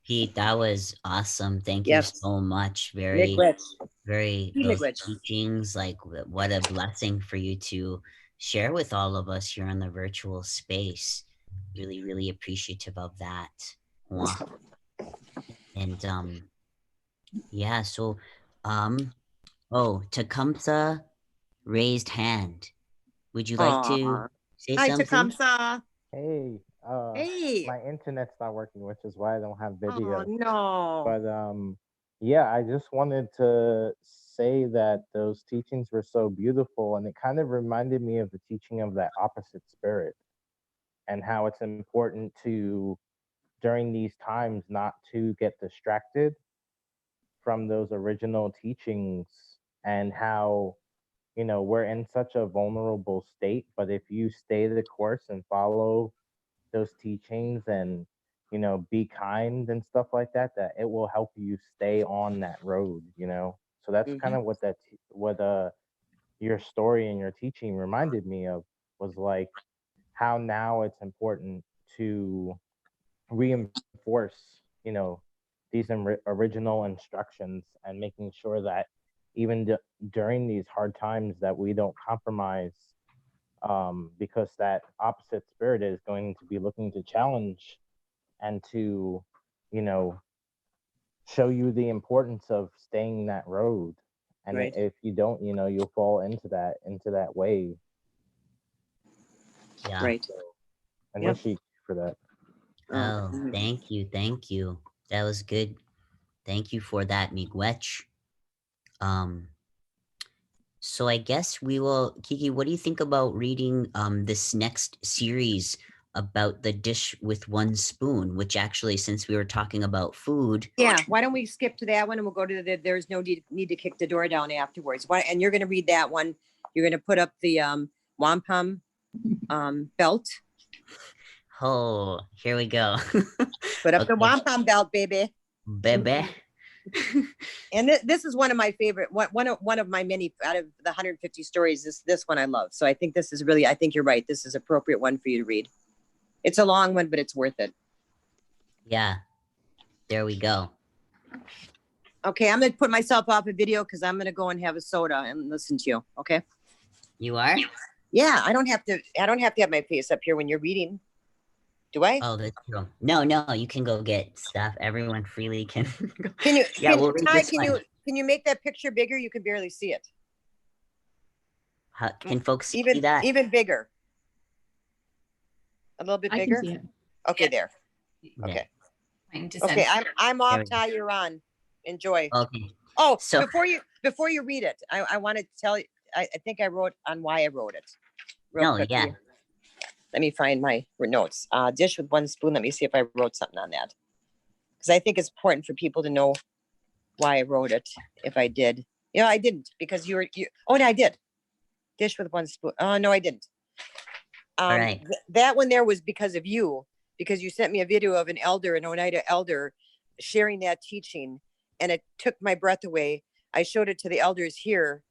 Pete, that was awesome. Thank you Yes. so much. Miigwech. Those Miigwech. teachings, like what a blessing for you to share with all of us here in the virtual space. Really, really appreciative of that. Mwah. And yeah, so Tecumseh raised hand. Would you like to say Hi, something? Tecumseh. Hey, Hey. my internet's not working, which is why I don't have Oh video. no. But yeah, I just wanted to say that those teachings were so beautiful, and it kind of reminded me of the teaching of that opposite spirit, and how it's important to, during these times, not to get distracted from those original teachings, and how, you know, we're in such a vulnerable state, but if you stay the course and follow those teachings and, you know, be kind and stuff like that, that it will help you stay on that road, you know. So that's kind of what your story and your teaching reminded me of, was like how now it's important to reinforce, you know, these original instructions, and making sure that even during these hard times that we don't compromise, because that opposite spirit is going to be looking to challenge and to, you know, show you the importance of staying that road. And Right. if you don't, you know, you'll fall into that way. Yeah. Right. And Yeah. wish you for that. Oh, thank you. Thank you. That was good. Thank you for that, Miigwech. So I guess we will, Kiki, what do you think about reading this next series about the dish with one spoon, which actually, since we were talking about food. Yeah, why don't we skip to that one and we'll go to there's no need to kick the door down afterwards. And you're going to read that one. You're going to put up the wampum belt. Oh, here we go. Put up the wampum belt, baby. Bebe. And this is one of my favorite, one of my many, out of the 150 stories, this one I love. So I think this is really, I think you're right. This is an appropriate one for you to read. It's a long one, but it's worth it. Yeah, there we go. Okay, I'm going to put myself off a video because I'm going to go and have a soda and listen to you. Okay. You are? Yeah, I don't have to have my face up here when you're reading. Do I? Oh, that's true. No, you can go get stuff. Everyone freely can. Can you? Yeah, we'll read this one. Can you make that picture bigger? You can barely see it. Can folks see that? Even bigger. A little bit bigger. I can see it. Okay, there. Okay. Okay, I'm off. Ty, you're on. Enjoy. Okay. Oh, so before you read it, I want to tell you. I think I wrote on why I wrote it. Real quick. Yeah. Let me find my notes. Dish with one spoon. Let me see if I wrote something on that, because I think it's important for people to know why I wrote it. If I did, you know, I didn't, because you. Oh, no, I did. Dish with one spoon. Oh, no, I didn't. All right. That one there was because of you, because you sent me a video of an Oneida elder, sharing that teaching, and it took my breath away. I showed it to the elders here,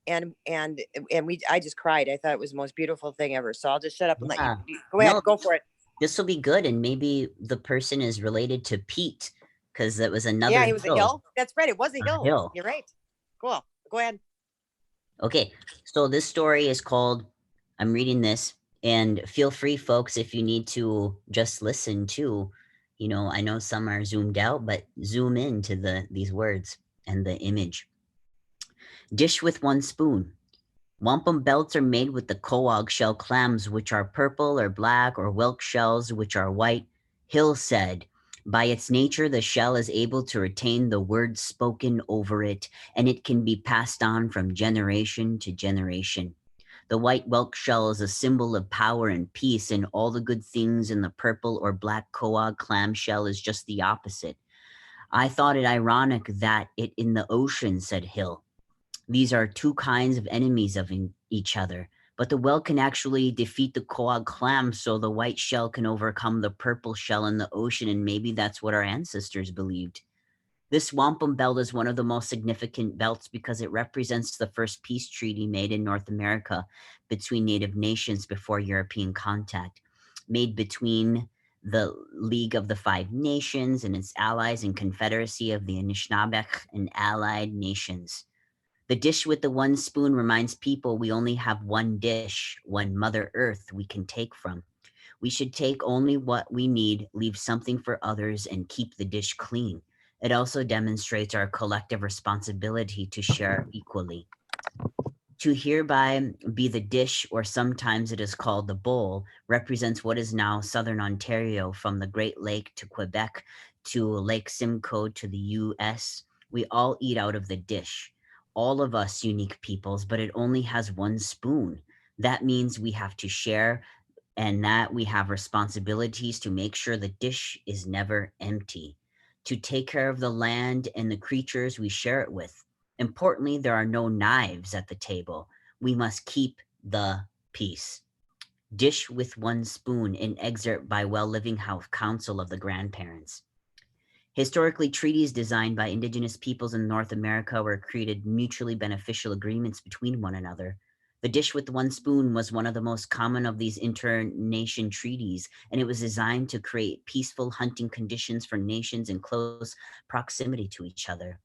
and I just cried. I thought it was the most beautiful thing ever. So I'll just shut up and let you go ahead. Go for it. This will be good, and maybe the person is related to Pete, because that was another. Yeah, it was a hill. That's right. It was a hill. You're right. Cool. Go ahead. Okay, so this story is called, I'm reading this, and feel free, folks, if you need to just listen too. You know, I know some are zoomed out, but zoom in to these words and the image. Dish with one spoon. Wampum belts are made with the coag shell clams, which are purple or black, or whelk shells, which are white. Hill said, by its nature, the shell is able to retain the words spoken over it, and it can be passed on from generation to generation. The white whelk shell is a symbol of power and peace, and all the good things in the purple or black coag clam shell is just the opposite. I thought it ironic that it in the ocean, said Hill. These are two kinds of enemies of each other, but the whale can actually defeat the coag clam, so the white shell can overcome the purple shell in the ocean, and maybe that's what our ancestors believed. This wampum belt is one of the most significant belts because it represents the first peace treaty made in North America between Native nations before European contact, made between the League of the Five Nations and its allies and Confederacy of the Anishinaabe and Allied Nations. The dish with the one spoon reminds people we only have one dish, one Mother Earth we can take from. We should take only what we need, leave something for others, and keep the dish clean. It also demonstrates our collective responsibility to share equally. To hereby be the dish, or sometimes it is called the bowl, represents what is now southern Ontario, from the Great Lake to Quebec to Lake Simcoe to the US. We all eat out of the dish. All of us unique peoples, but it only has one spoon. That means we have to share, and that we have responsibilities to make sure the dish is never empty, to take care of the land and the creatures we share it with. Importantly, there are no knives at the table. We must keep the peace. Dish with one spoon, an excerpt by Well Living House Council of the Grandparents. Historically, treaties designed by Indigenous peoples in North America were created mutually beneficial agreements between one another. The dish with one spoon was one of the most common of these inter-nation treaties, and it was designed to create peaceful hunting conditions for nations in close proximity to each other.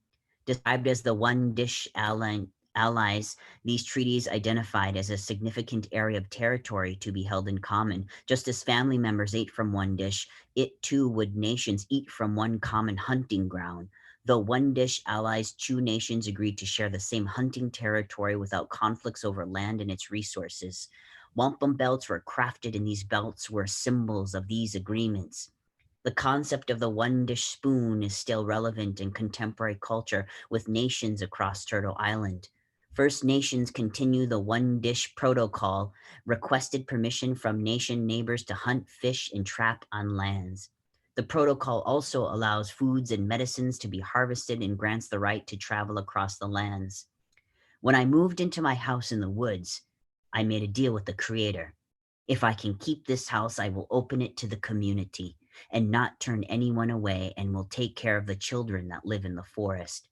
Described as the one dish allies, these treaties identified as a significant area of territory to be held in common. Just as family members ate from one dish, it too would nations eat from one common hunting ground. Though one dish allies, two nations agreed to share the same hunting territory without conflicts over land and its resources. Wampum belts were crafted, and these belts were symbols of these agreements. The concept of the one dish spoon is still relevant in contemporary culture with nations across Turtle Island. First Nations continue the one dish protocol, requested permission from nation neighbors to hunt, fish, and trap on lands. The protocol also allows foods and medicines to be harvested and grants the right to travel across the lands. When I moved into my house in the woods, I made a deal with the Creator. If I can keep this house, I will open it to the community and not turn anyone away, and will take care of the children that live in the forest.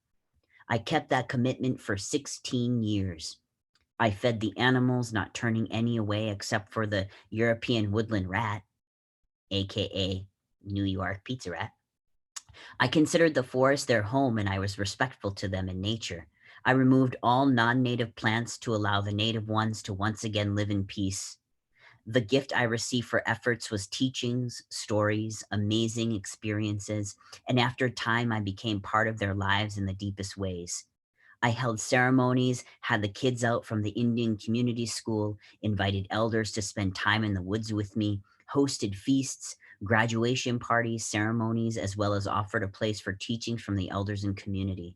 I kept that commitment for 16 years. I fed the animals, not turning any away except for the European woodland rat, aka New York pizza rat. I considered the forest their home, and I was respectful to them in nature. I removed all non-native plants to allow the native ones to once again live in peace. The gift I received for efforts was teachings, stories, amazing experiences, and after time, I became part of their lives in the deepest ways. I held ceremonies, had the kids out from the Indian community school, invited elders to spend time in the woods with me, hosted feasts, graduation parties, ceremonies, as well as offered a place for teachings from the elders and community.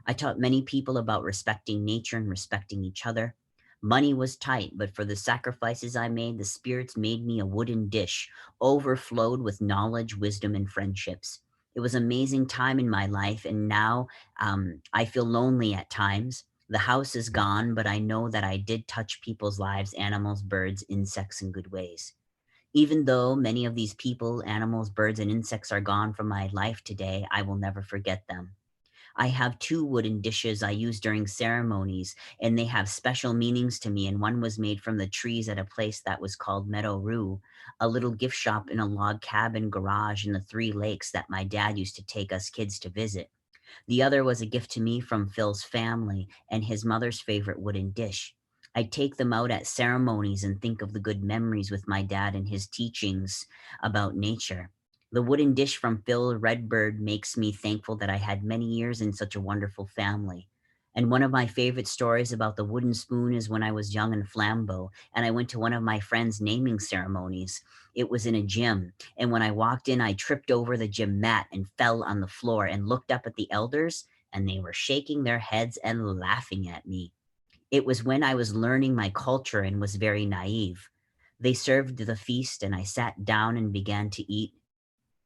I taught many people about respecting nature and respecting each other. Money was tight, but for the sacrifices I made, the spirits made me a wooden dish, overflowed with knowledge, wisdom, and friendships. It was an amazing time in my life, and now I feel lonely at times. The house is gone, but I know that I did touch people's lives, animals, birds, insects in good ways. Even though many of these people, animals, birds, and insects are gone from my life today, I will never forget them. I have two wooden dishes I use during ceremonies, and they have special meanings to me. And one was made from the trees at a place that was called Meadow Rue, a little gift shop in a log cabin garage in the Three Lakes that my dad used to take us kids to visit. The other was a gift to me from Phil's family and his mother's favorite wooden dish. I take them out at ceremonies and think of the good memories with my dad and his teachings about nature. The wooden dish from Phil Redbird makes me thankful that I had many years in such a wonderful family. And one of my favorite stories about the wooden spoon is when I was young in Flambeau, and I went to one of my friend's naming ceremonies. It was in a gym, and when I walked in, I tripped over the gym mat and fell on the floor and looked up at the elders, and they were shaking their heads and laughing at me. It was when I was learning my culture and was very naive. They served the feast, and I sat down and began to eat.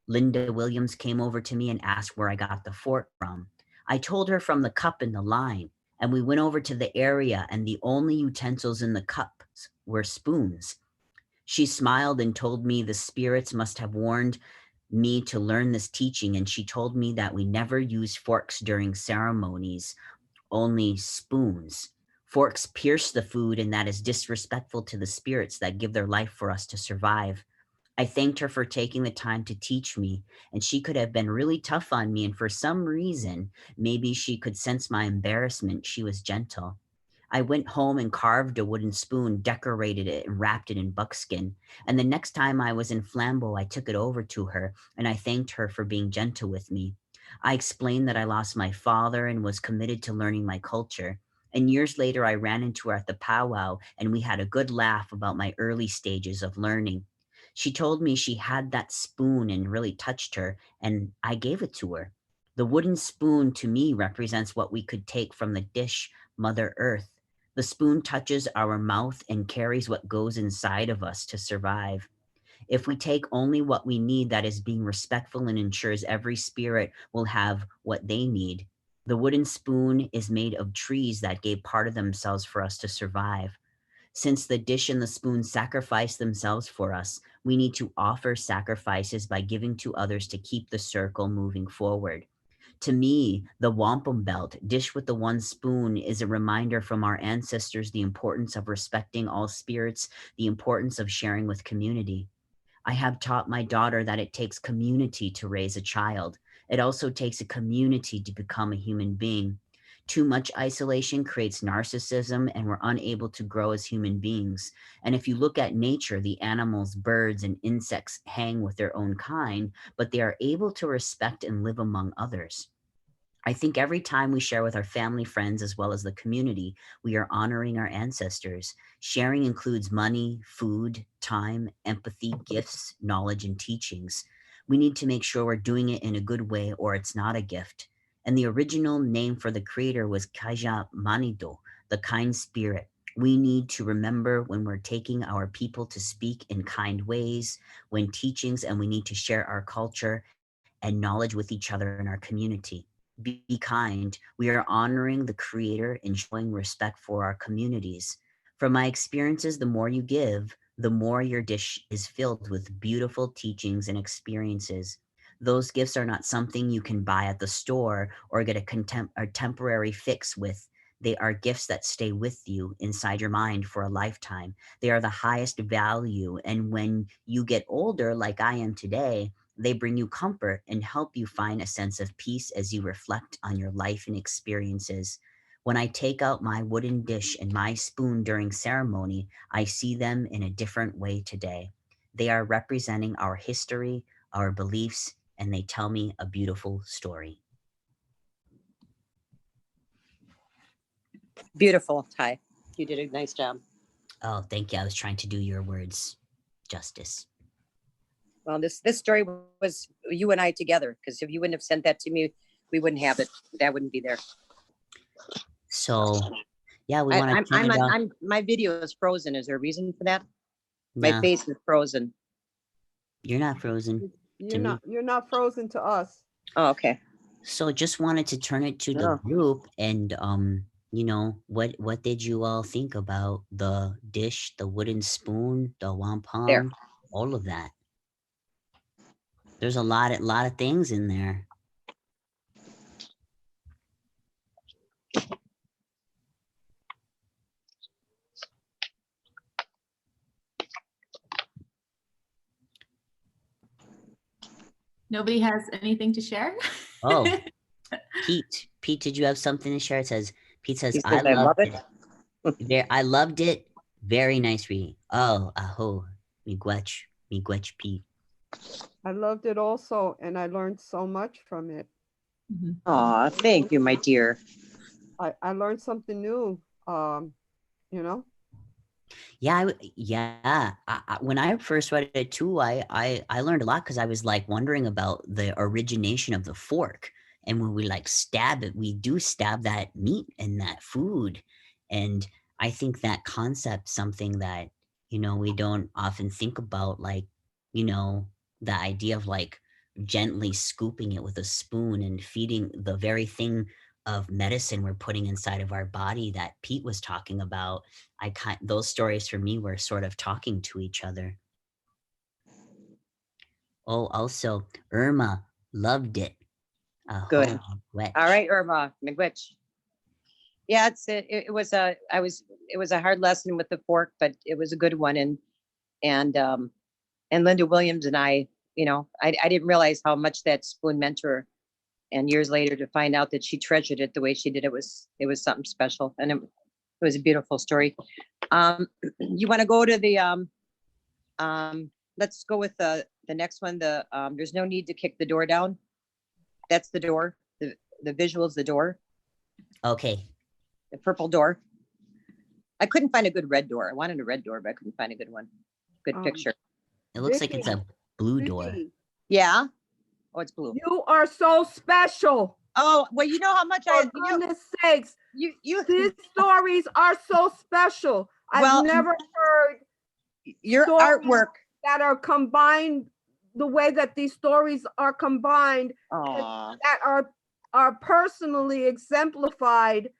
Linda Williams came over to me and asked where I got the fork from. I told her from the cup in the line, and we went over to the area, and the only utensils in the cups were spoons. She smiled and told me the spirits must have warned me to learn this teaching, and she told me that we never use forks during ceremonies, only spoons. Forks pierce the food, and that is disrespectful to the spirits that give their life for us to survive. I thanked her for taking the time to teach me, and she could have been really tough on me, and for some reason, maybe she could sense my embarrassment, she was gentle. I went home and carved a wooden spoon, decorated it, and wrapped it in buckskin. And the next time I was in Flambeau, I took it over to her, and I thanked her for being gentle with me. I explained that I lost my father and was committed to learning my culture. And years later, I ran into her at the powwow, and we had a good laugh about my early stages of learning. She told me she had that spoon and really touched her, and I gave it to her. The wooden spoon to me represents what we could take from the dish, Mother Earth. The spoon touches our mouth and carries what goes inside of us to survive. If we take only what we need, that is being respectful and ensures every spirit will have what they need. The wooden spoon is made of trees that gave part of themselves for us to survive. Since the dish and the spoon sacrificed themselves for us, we need to offer sacrifices by giving to others to keep the circle moving forward. To me, the wampum belt, dish with the one spoon, is a reminder from our ancestors the importance of respecting all spirits, the importance of sharing with community. I have taught my daughter that it takes community to raise a child. It also takes a community to become a human being. Too much isolation creates narcissism, and we're unable to grow as human beings. And if you look at nature, the animals, birds, and insects hang with their own kind, but they are able to respect and live among others. I think every time we share with our family, friends, as well as the community, we are honoring our ancestors. Sharing includes money, food, time, empathy, gifts, knowledge, and teachings. We need to make sure we're doing it in a good way or it's not a gift. And the original name for the creator was Kaja Manido, the kind spirit. We need to remember when we're taking our people to speak in kind ways, when teachings, and we need to share our culture and knowledge with each other in our community. Be kind. We are honoring the creator and showing respect for our communities. From my experiences, the more you give, the more your dish is filled with beautiful teachings and experiences. Those gifts are not something you can buy at the store or get a temporary fix with. They are gifts that stay with you inside your mind for a lifetime. They are the highest value. And when you get older, like I am today, they bring you comfort and help you find a sense of peace as you reflect on your life and experiences. When I take out my wooden dish and my spoon during ceremony, I see them in a different way today. They are representing our history, our beliefs, and they tell me a beautiful story. Beautiful, Ty. You did a nice job. Oh, thank you. I was trying to do your words justice. Well, this story was you and I together, because if you wouldn't have sent that to me, we wouldn't have it. That wouldn't be there. So, yeah, we want to. My video is frozen. Is there a reason for that? No, My face is frozen. You're not frozen. You're not frozen to us. Oh, okay. So just wanted to turn it to the group and you know, what did you all think about the dish, the wooden spoon, the wampum, all of that? There's a lot of things in there. Nobody has anything to share? Oh, Pete, did you have something to share? Pete says, I loved it. I loved it. Very nice reading. Oh, aho, miigwech, Pete. I loved it also, and I learned so much from it. Aw, thank you, my dear. I learned something new, you know? Yeah, when I first read it too, I learned a lot because I was like wondering about the origination of the fork. And when we like stab it, we do stab that meat and that food. And I think that concept, something that, you know, we don't often think about, like, you know, the idea of like gently scooping it with a spoon and feeding the very thing of medicine we're putting inside of our body that Pete was talking about. Those stories for me were sort of talking to each other. Oh, also Irma loved it. Good. Wetch. All right, Irma McWitch. Yeah, it was a hard lesson with the fork, but it was a good one. And Linda Williams and I, I didn't realize how much that spoon meant to her. And years later to find out that she treasured it the way she did, it was something special. And it was a beautiful story. You want to go to the, let's go with the next one. There's no need to kick the door down. That's the door. The visual is the door. Okay. The purple door. I couldn't find a good red door. I wanted a red door, but I couldn't find a good one. Good picture. It looks Vicky, like it's a blue door. Vicky, Yeah. Oh, it's blue. you are so special. Oh, well, you know how much For goodness sakes, these stories are so special. Well, I've never heard your stories artwork that are combined the way that these stories are combined, Aww. that are personally exemplified,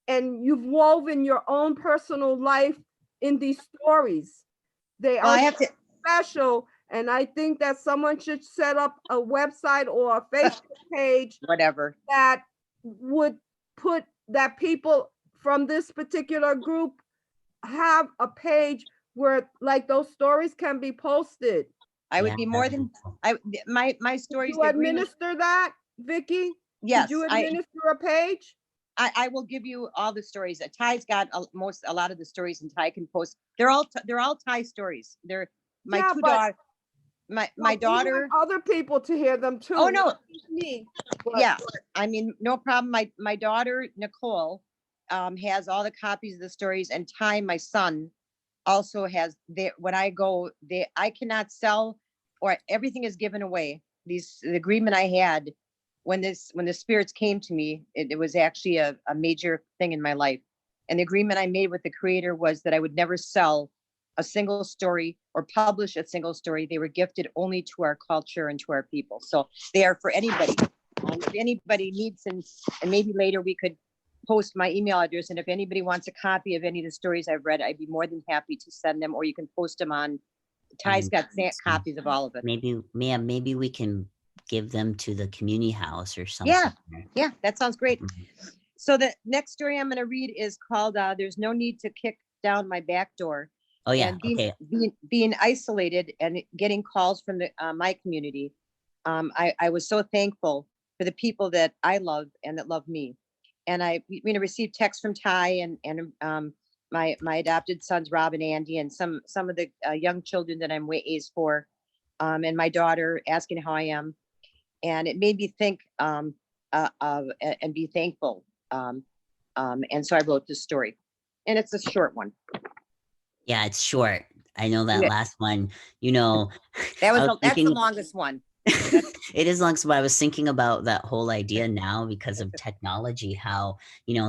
and you've woven your own personal life in these stories. They Well, are special, and I think that someone should set up a website or a Facebook page, whatever, that would put that people from this particular group have a page where like those stories can be posted. I would be more than my stories. You administer that, Vicky? Yes. Did you administer a page? I will give you all the stories. Ty's got a lot of the stories, and Ty can post. They're all Ty stories. They're my two daughters. My daughter. Other people to hear them too. Oh no, me. Yeah, I mean, no problem. My daughter Nicole has all the copies of the stories, and Ty, my son, also has. When I go, I cannot sell, or everything is given away. The agreement I had when the spirits came to me, it was actually a major thing in my life. And the agreement I made with the creator was that I would never sell a single story or publish a single story. They were gifted only to our culture and to our people. So they are for anybody. If anybody needs, and maybe later we could post my email address. And if anybody wants a copy of any of the stories I've read, I'd be more than happy to send them, or you can post them on. Ty's got copies of all of it. Maybe we can give them to the community house or something. Yeah, that sounds great. So the next story I'm going to read is called "There's No Need to Kick Down My Back Door." Oh yeah, and being isolated and getting calls from my community, I was so thankful for the people that I love and that love me. And I received texts from Ty and my adopted sons Rob and Andy, and some of the young children that I'm waiting for, and my daughter asking how I am, and it made me think and be thankful. And so I wrote this story, and it's a short one. Yeah, it's short. I know that last one, that's the longest one. It is long. So I was thinking about that whole idea now because of technology, how,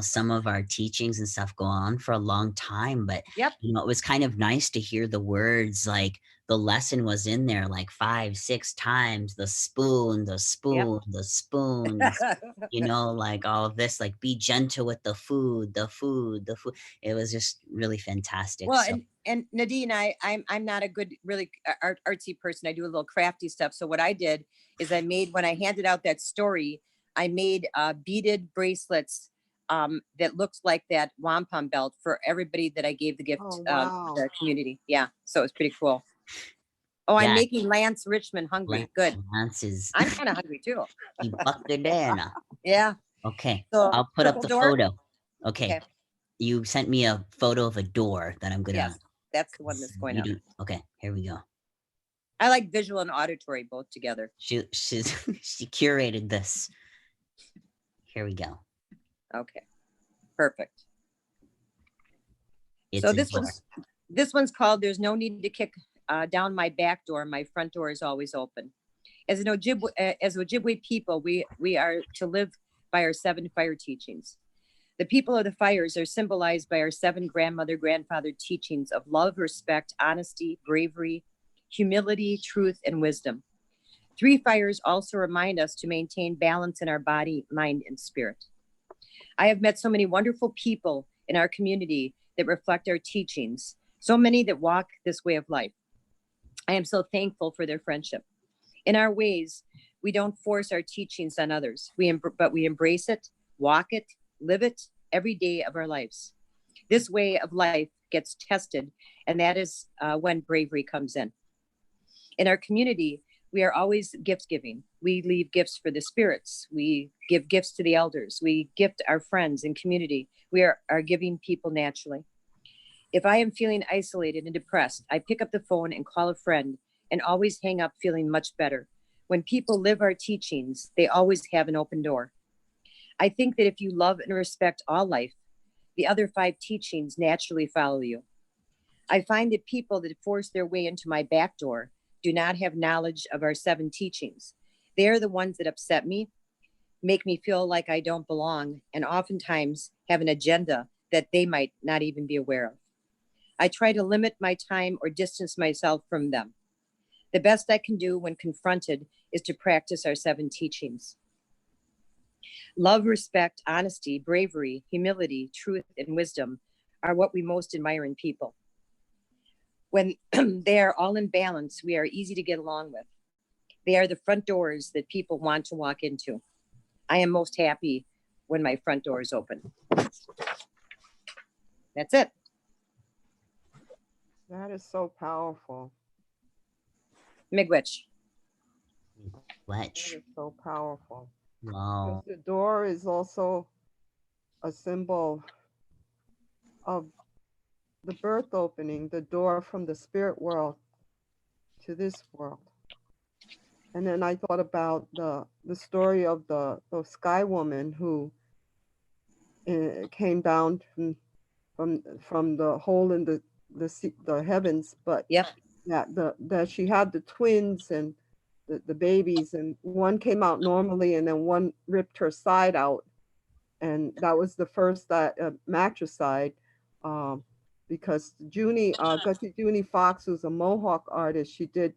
some of our teachings and stuff go on for a long time, but, it was kind of nice to hear the words, like the lesson was in there like 5-6 times, the spoon, the spoon, the spoon, like all of this, like be gentle with the food. It was just really fantastic. Well, and Nadine, I'm not a good, really artsy person. I do a little crafty stuff. So what I did is when I handed out that story, I made beaded bracelets that looks like that wampum belt for everybody that I gave the gift to the community. Yeah, so it's pretty cool. Oh, I'm making Lance Richmond hungry. Good. I'm kind of hungry too. Yeah. Okay, so I'll put up the photo. Okay. You sent me a photo of a door that I'm gonna. Yes, that's the one that's going up. Okay, here we go. I like visual and auditory both together. She curated this. Here we go. Okay, perfect. So this one's called "There's No Need to Kick Down My Back Door. My front door is always open." As Ojibwe people, we are to live by our 7 fire teachings. The people of the fires are symbolized by our 7 grandfather teachings of love, respect, honesty, bravery, humility, truth, and wisdom. Three fires also remind us to maintain balance in our body, mind, and spirit. I have met so many wonderful people in our community that reflect our teachings, so many that walk this way of life. I am so thankful for their friendship. In our ways, we don't force our teachings on others, but we embrace it, walk it, live it every day of our lives. This way of life gets tested, and that is when bravery comes in. In our community, we are always gift giving. We leave gifts for the spirits. We give gifts to the elders. We gift our friends and community. We are giving people naturally. If I am feeling isolated and depressed, I pick up the phone and call a friend and always hang up feeling much better. When people live our teachings, they always have an open door. I think that if you love and respect all life, the other 5 teachings naturally follow you. I find that people that force their way into my back door do not have knowledge of our 7 teachings. They are the ones that upset me, make me feel like I don't belong, and oftentimes have an agenda that they might not even be aware of. I try to limit my time or distance myself from them. The best I can do when confronted is to practice our 7 teachings. Love, respect, honesty, bravery, humility, truth, and wisdom are what we most admire in people. When they are all in balance, we are easy to get along with. They are the front doors that people want to walk into. I am most happy when my front door is open. That's it. That is so powerful. Miigwech. That Wedge. is so powerful. Wow. Because the door is also a symbol of the birth opening, the door from the spirit world to this world. And then I thought about the story of the sky woman who came down from the hole in the heavens, but Yep. that she had the twins and the babies, and one came out normally and then one ripped her side out, and that was the first matricide, because Gussie Junie Fox, who's a Mohawk artist, she did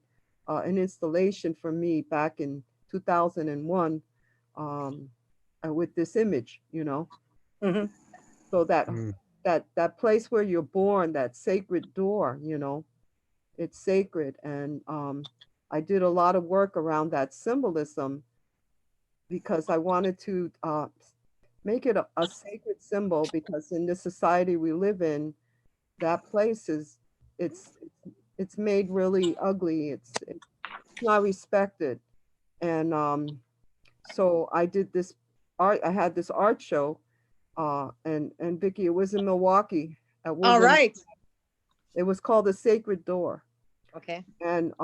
an installation for me back in 2001 with this image, Mhm. so that Mm. that place where you're born, that sacred door, it's sacred. And I did a lot of work around that symbolism because I wanted to make it a sacred symbol, because in the society we live in, that place is it's it's made really ugly. It's not respected. And so I did this art. I had this art show, and Vicky, it was in Milwaukee at All Woodland. right. It was called The Sacred Door. Okay. And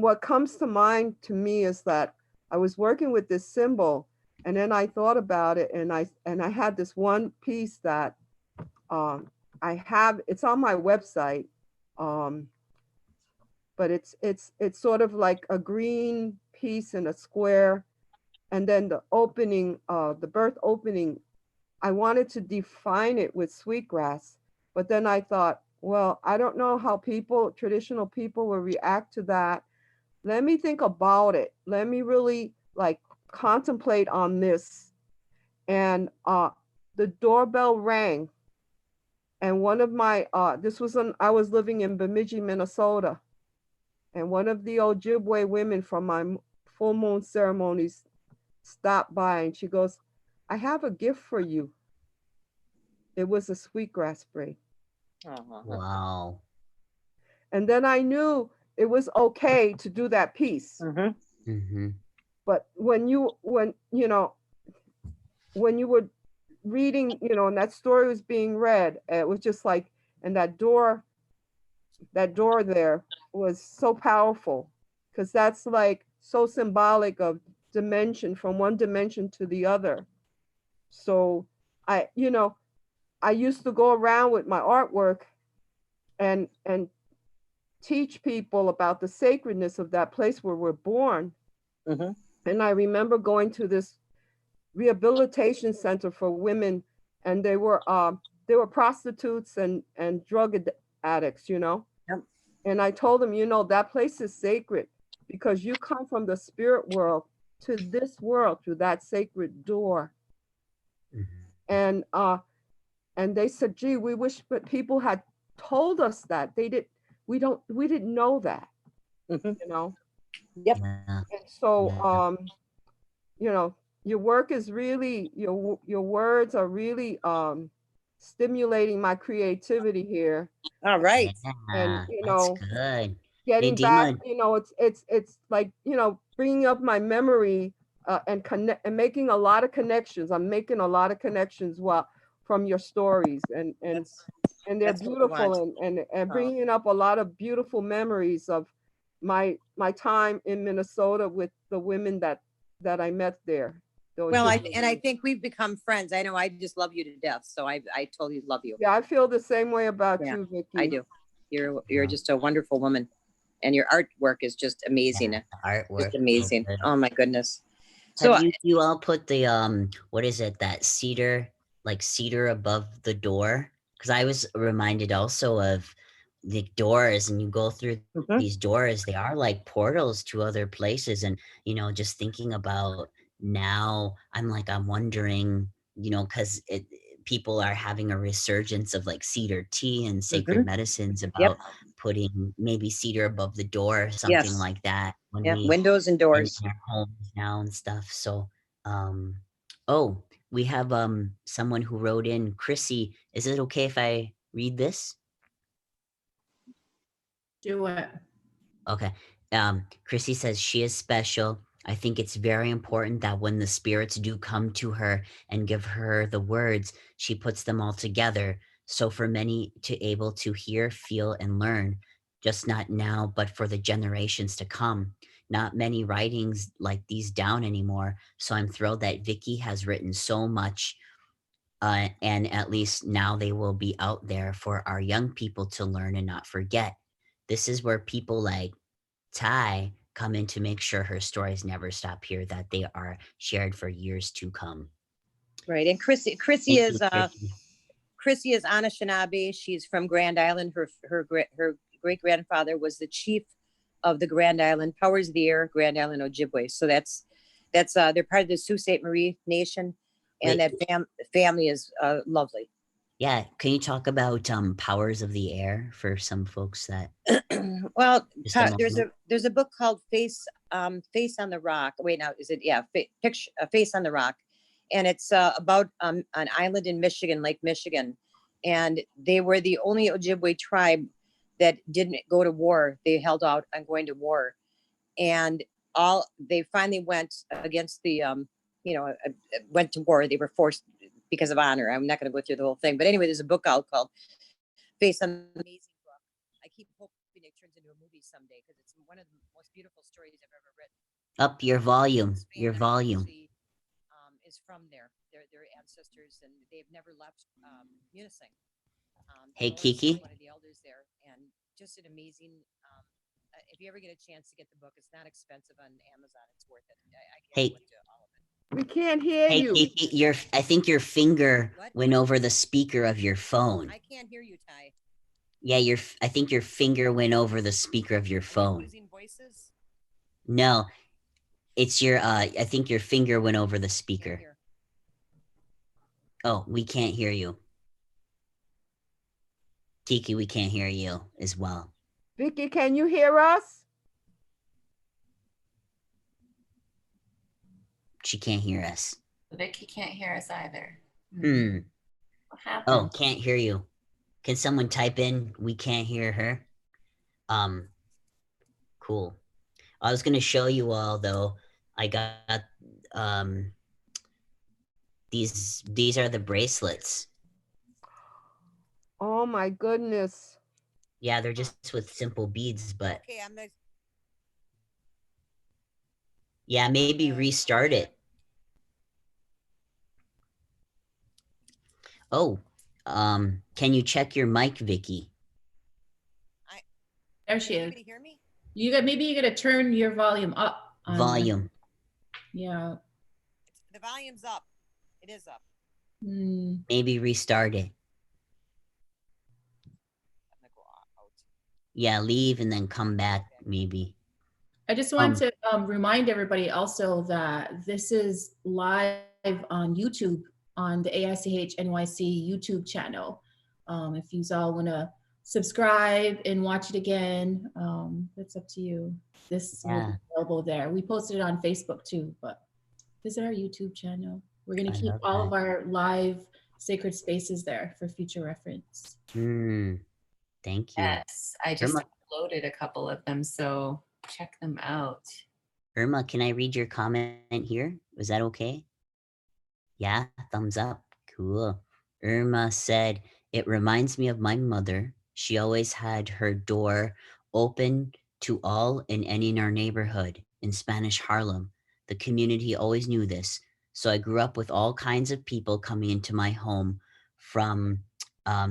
what comes to mind to me is that I was working with this symbol, and then I thought about it, and I had this one piece that I have. It's on my website, but it's sort of like a green piece in a square, and then the opening, the birth opening. I wanted to define it with sweetgrass, but then I thought, well, I don't know how traditional people will react to that. Let me think about it. Let me really contemplate on this. And the doorbell rang. And one of my, I was living in Bemidji, Minnesota. And one of the Ojibwe women from my full moon ceremonies stopped by, and she goes, I have a gift for you. It was a sweetgrass spray. Wow. And then I knew it was okay to do that piece. Mm-hmm. Mm-hmm. But when you were reading, and that story was being read, it was just like, and that door there was so powerful, because that's like so symbolic of dimension, from one dimension to the other. So I used to go around with my artwork and teach people about the sacredness of that place where we're born. Mm-hmm. And I remember going to this rehabilitation center for women, and they were prostitutes and drug addicts, Yep. And I told them, that place is sacred. because you come from the spirit world to this world through that sacred door. And they said, gee, we wish but people had told us that. We didn't know that. You know? Yep. And so you know, your work is really, your words are really stimulating my creativity here. All right. And you That's know, good. getting back, Nadima, you know, it's like, you know, bringing up my memory and connect and making a lot of connections. I'm making a lot of connections from your stories, and they're That's what we beautiful, want. and bringing up a lot of beautiful memories of my time in Minnesota with the women that I met there. Well, I think we've become friends. I know I just love you to death, so I totally love you. Yeah, I feel the same way about you, Vicky. I do. You're just a wonderful woman, and your artwork is just amazing. Artwork, just amazing. so Oh my goodness. So So you all put the what is it, that cedar above the door? Because I was reminded also of the doors, and you go through these doors, they are like portals to other places. And you know, just thinking about now, I'm wondering, you know, because people are having a resurgence of like cedar tea and sacred medicines about putting maybe cedar above the door or something like that when windows and doors in our homes now and stuff. So we have someone who wrote in. Chrissy, is it okay if I read this? Do it. Okay. Chrissy says she is special. I think it's very important that when the spirits do come to her and give her the words, she puts them all together. So for many to able to hear, feel, and learn, just not now, but for the generations to come. Not many writings like these down anymore. So I'm thrilled that Vicky has written so much. And at least now they will be out there for our young people to learn and not forget. This is where people like Ty come in to make sure her stories never stop here, that they are shared for years to come. Right. And Chrissy is Anishinaabe. She's from Grand Island. Her great grandfather was the chief of the Grand Island Powers of the Air, Grand Island Ojibwe. So that's they're part of the Sault Ste. Marie Nation, and that family is lovely. Yeah, can you talk about Powers of the Air for some folks that? Well, there's a book called Face on the Rock. Wait, now is it? Yeah, Face on the Rock, and it's about an island in Michigan, Lake Michigan, and they were the only Ojibwe tribe that didn't go to war. They held out on going to war, and they finally went against the went to war. They were forced because of honor. I'm not going to go through the whole thing, but anyway, there's a book out called Face on the Amazing Book. I keep hoping it turns into a movie someday because it's one of the most beautiful stories I've ever written. Up your volume. Your volume. Is from their ancestors, and they've never left Munising. Hey, Kiki. One of the elders there, and just an amazing. If you ever get a chance to get the book, it's not expensive on Amazon. It's worth it. I can't wait to all of it. We can't hear you. Hey, Kiki, I think your finger went over the speaker of your phone. I can't hear you, Ty. Yeah, I think your finger went over the speaker of your phone. Losing voices? No, it's your. I think your finger went over the speaker. Oh, we can't hear you. Kiki, we can't hear you as well. Vicky, can you hear us? She can't hear us. Vicky can't hear us either. What happened? Oh, can't hear you. Can someone type in, we can't hear her? Cool. I was going to show you all, though. I got, these are the bracelets. Oh my goodness. Yeah, they're just with simple beads, but Okay, I'm gonna. yeah, maybe restart it. Oh, can you check your mic, Vicky? There she is. Anybody hear me? Maybe you gotta turn your volume up. Volume. Yeah. The volume's up. It is up. Maybe restart it. I'm gonna go out. Yeah, leave and then come back, maybe. I just want to remind everybody also that this is live on YouTube on the AICH NYC YouTube channel. If you all want to subscribe and watch it again, it's up to you. This will be available there. We posted it on Facebook too, but visit our YouTube channel. We're going to keep all of our live sacred spaces there for future reference. Thank you. Yes, I just uploaded a couple of them, so check them out. Irma, can I read your comment here? Was that okay? Yeah, thumbs up. Cool. Irma said, it reminds me of my mother. She always had her door open to all and any in our neighborhood in Spanish Harlem. The community always knew this. So I grew up with all kinds of people coming into my home, from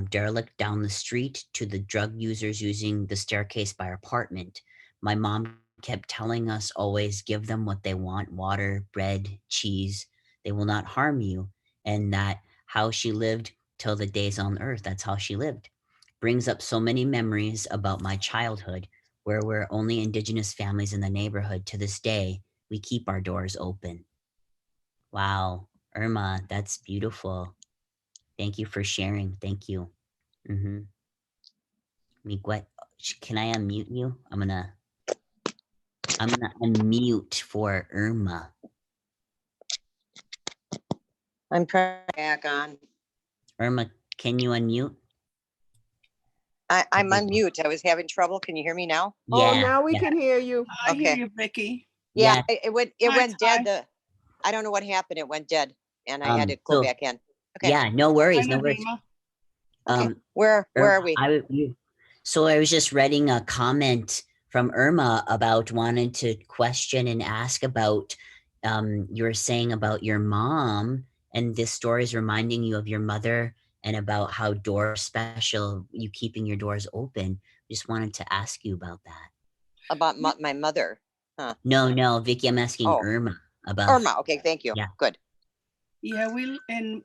derelict down the street to the drug users using the staircase by our apartment. My mom kept telling us always give them what they want: water, bread, cheese. They will not harm you. And that how she lived till the days on earth. That's how she lived. Brings up so many memories about my childhood, where we're only indigenous families in the neighborhood. To this day, we keep our doors open. Wow, Irma, that's beautiful. Thank you for sharing. Thank you. Miguel, can I unmute you? I'm gonna unmute for Irma. I'm trying back on. Irma, can you unmute? I'm on mute. I was having trouble. Can you hear me now? Oh, now we can hear you. I hear you, Vicky. Yeah, it went dead. I don't know what happened. It went dead, and I had to go back in. Okay. Yeah, no worries, no worries. Okay. Where are we? So I was just reading a comment from Irma about wanting to question and ask about you were saying about your mom, and this story is reminding you of your mother and about how door special, you keeping your doors open. Just wanted to ask you about that. About my mother? Huh. No, Vicky, I'm asking Irma about. Irma, okay, thank you. Yeah. Good. Yeah, we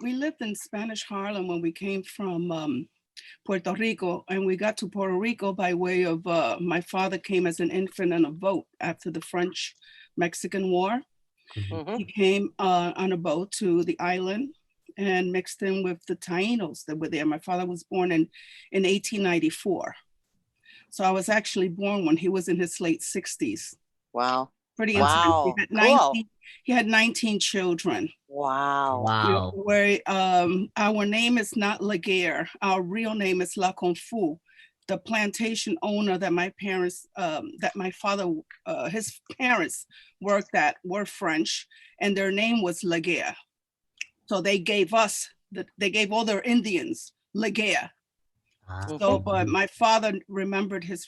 lived in Spanish Harlem when we came from Puerto Rico, and we got to Puerto Rico by way of my father came as an infant on a boat after the French-Mexican War. He came on a boat to the island and mixed in with the Tainos that were there. My father was born in 1894. So I was actually born when he was in his late 60s. Wow. Pretty intense. He had 19 children. Wow. Wow. Where our name is not Laguerre. Our real name is La Confu. The plantation owner that my parents, that my father, his parents worked at were French, and their name was Laguerre. So they gave us, they gave all their Indians Laguerre. So, but my father remembered his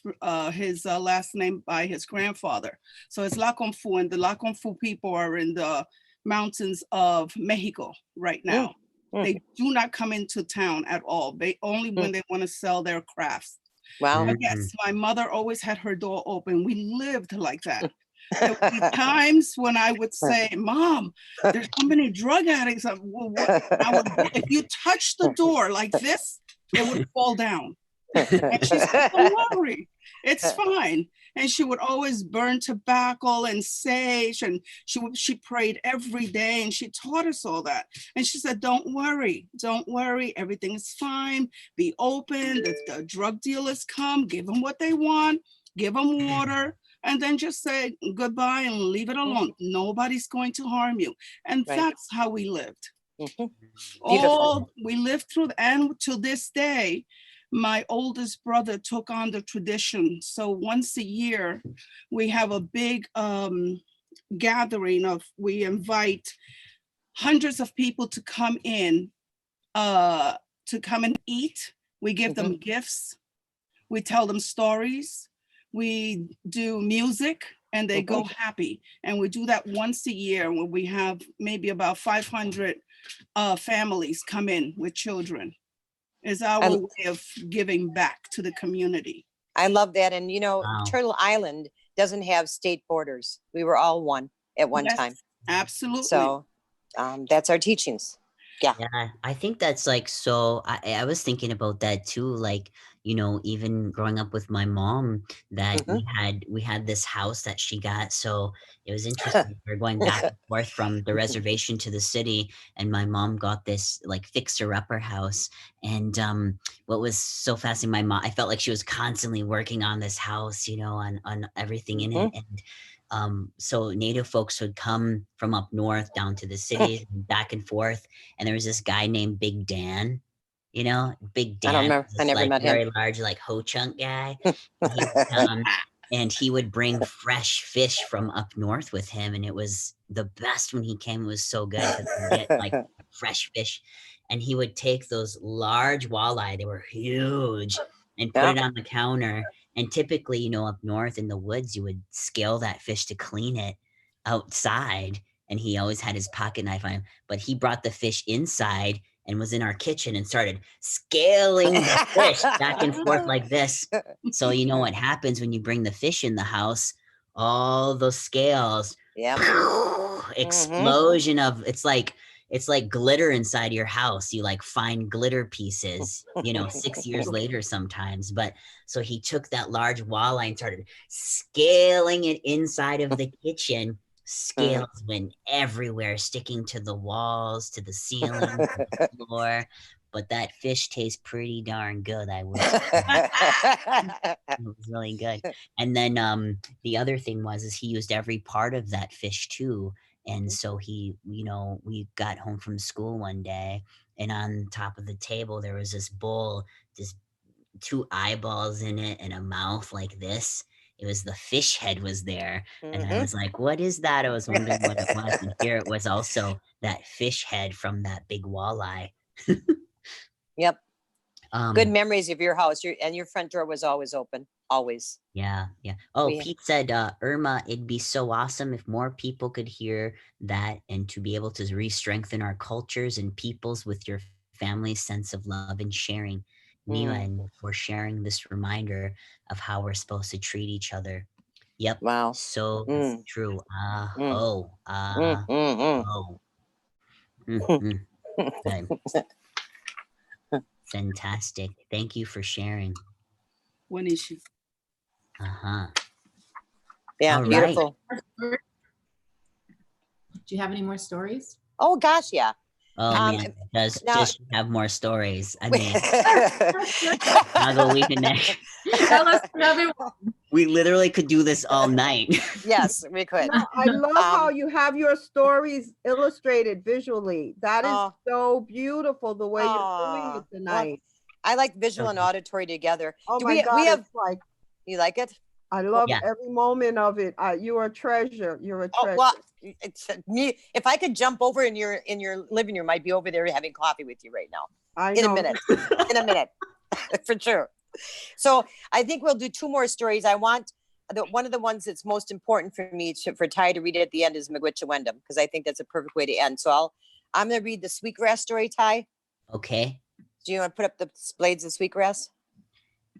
last name by his grandfather. So it's La Confu, and the La Confu people are in the mountains of Mexico right now. They do not come into town at all. They only when they want to sell their crafts. Wow. But yes, my mother always had her door open. We lived like that. There would be times when I would say, Mom, there's so many drug addicts. If you touch the door like this, it would fall down. And she said, don't worry, it's fine. And she would always burn tobacco and sage, and she prayed every day, and she taught us all that. And she said, don't worry, everything is fine. Be open. If the drug dealers come, give them what they want, give them water, and then just say goodbye and leave it alone. Nobody's going to harm you. And that's how we lived. We lived through, and to this day, my oldest brother took on the tradition. So once a year, we have a big gathering we invite hundreds of people to come in, to come and eat. We give them gifts. We tell them stories. We do music, and they go happy. And we do that once a year when we have maybe about 500 families come in with children. Is our way of giving back to the community. I love that. And Turtle Island doesn't have state borders. We were all one at one time. Absolutely. So that's our teachings. Yeah. I think that's like, so I was thinking about that too. Like, you know, even growing up with my mom, that Mhm. we had this house that she got. So it was interesting. We were going back and forth from the reservation to the city, and my mom got this like fixer upper house. And what was so fascinating, my mom, I felt like she was constantly working on this house, you know, on everything in it. Mhm. And so native folks would come from up north down to the cities and back and forth. And there was this guy named Big Dan, you know, Big I don't Dan, remember. I this never like met him. very large, like ho chunk guy. And he would come and he would bring fresh fish from up north with him. And it was the best when he came. It was so good because we get like fresh fish. And he would take those large walleye, they were huge, and put Yeah. it on the counter. And typically, you know, up north in the woods, you would scale that fish to clean it outside. And he always had his pocket knife on him. But he brought the fish inside and was in our kitchen and started scaling the fish back and forth like this. So you know what happens when you bring the fish in the house? All those scales, Yep. explosion of it's like glitter inside your house. You like find glitter pieces, you know, 6 years later sometimes. But so he took that large walleye and started scaling it inside of the kitchen. Scales went everywhere, sticking to the walls, to the ceiling, to the floor. But that fish tastes pretty darn good, I would say. It was really good. And then the other thing was is he used every part of that fish too. And so he, you know, we got home from school one day, and on top of the table there was this bowl, this 2 eyeballs in it and a mouth like this. It was the fish head was there. And I was like, what is that? I was wondering what it was. And here it was also that fish head from that big walleye. Yep. Good Um, memories of your house. And your front door was always open. Always. yeah, yeah. Oh, We- Pete said, Irma, it'd be so awesome if more people could hear that and to be able to re-strengthen our cultures and peoples with your family's sense of love and sharing. Nia, and for sharing this reminder of how we're supposed to treat each other. Yep. Wow. So true. Oh. Good. Fantastic. Thank you for sharing. One issue. Uh-huh. Yeah, All right. beautiful. Do you have any more stories? Oh gosh, yeah. Oh man, does now- she have more stories? I mean, I'll go week and next. Tell us another one. We literally could do this all night. Yes, we could. No, I love how you have your stories illustrated visually. That is so beautiful the way you're doing it tonight. I like visual and auditory together. Oh Do my God, we have, it's like, you like it? I love every moment of it. You are a treasure. You're a treasure. Well, it's me. If I could jump over in your living room, I'd be over there having coffee with you right now. In a minute. In a minute, for sure. So I think we'll do 2 more stories. I want one of the ones that's most important for me for Ty to read it at the end is Miigwetch Wendam, because I think that's a perfect way to end. So I'm going to read the sweetgrass story, Ty. Okay. Do you want to put up the blades of sweetgrass?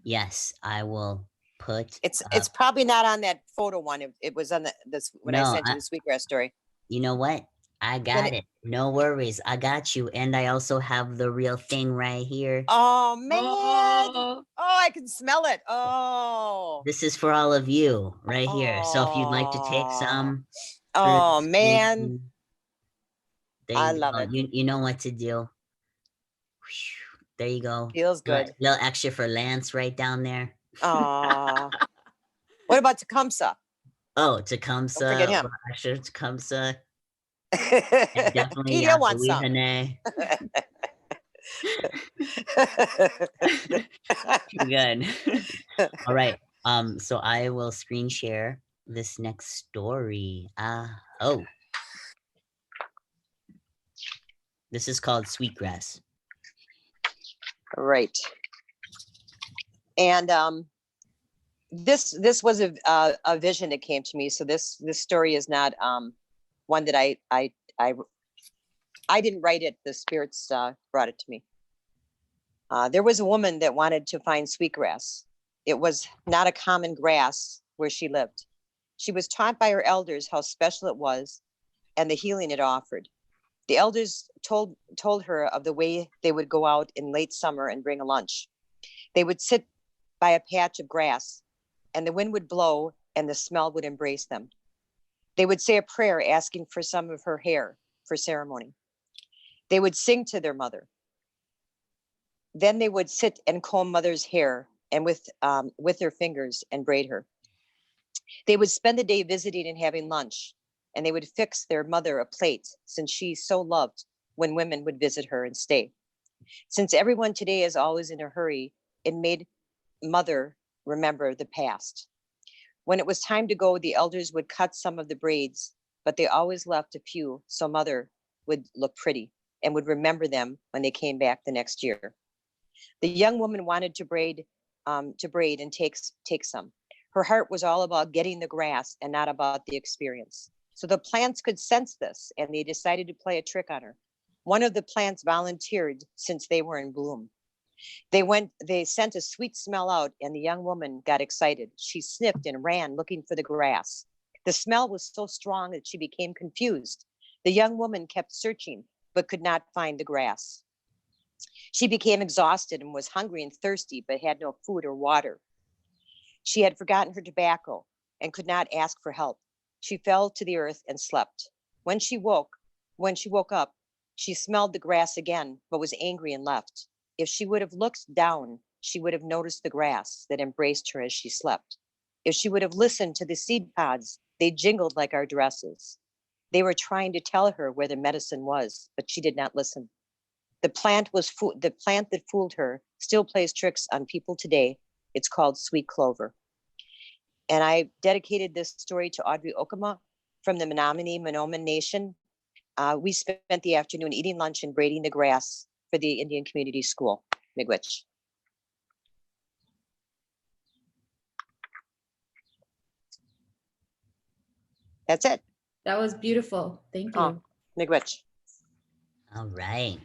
Yes, I will put. It's probably not on that photo one. It was on this when I sent you the sweetgrass story. You know what? I got it. No worries. I got you. And I also have the real thing right here. Oh man. Oh, I can smell it. Oh. This is for all of you right here. So if you'd like to take some. Oh man. I love it. You know what to do. There you go. Feels good. Little extra for Lance right down there. Oh. What about Tecumseh? Oh, Tecumseh. Don't forget him. Extra Tecumseh. Definitely. Peter wants some. Good. All right. So I will screen share this next story. This is called Sweetgrass. Right. And this was a vision that came to me. So this story is not one that I didn't write it. The spirits brought it to me. There was a woman that wanted to find sweetgrass. It was not a common grass where she lived. She was taught by her elders how special it was and the healing it offered. The elders told her of the way they would go out in late summer and bring a lunch. They would sit by a patch of grass, and the wind would blow and the smell would embrace them. They would say a prayer asking for some of her hair for ceremony. They would sing to their mother. Then they would sit and comb mother's hair and with their fingers and braid her. They would spend the day visiting and having lunch, and they would fix their mother a plate since she so loved when women would visit her and stay. Since everyone today is always in a hurry, it made mother remember the past. When it was time to go, the elders would cut some of the braids, but they always left a few so mother would look pretty and would remember them when they came back the next year. The young woman wanted to braid and take some. Her heart was all about getting the grass and not about the experience. So the plants could sense this, and they decided to play a trick on her. One of the plants volunteered since they were in bloom. They sent a sweet smell out, and the young woman got excited. She sniffed and ran looking for the grass. The smell was so strong that she became confused. The young woman kept searching, but could not find the grass. She became exhausted and was hungry and thirsty, but had no food or water. She had forgotten her tobacco and could not ask for help. She fell to the earth and slept. When she woke up, she smelled the grass again, but was angry and left. If she would have looked down, she would have noticed the grass that embraced her as she slept. If she would have listened to the seed pods, they jingled like our dresses. They were trying to tell her where the medicine was, but she did not listen. The plant that fooled her still plays tricks on people today. It's called sweet clover. And I dedicated this story to Audrey Okama from the Menominee Nation. We spent the afternoon eating lunch and braiding the grass for the Indian Community School, Miigwech. That's it. That was beautiful. Thank you. Oh, Miigwech. All right.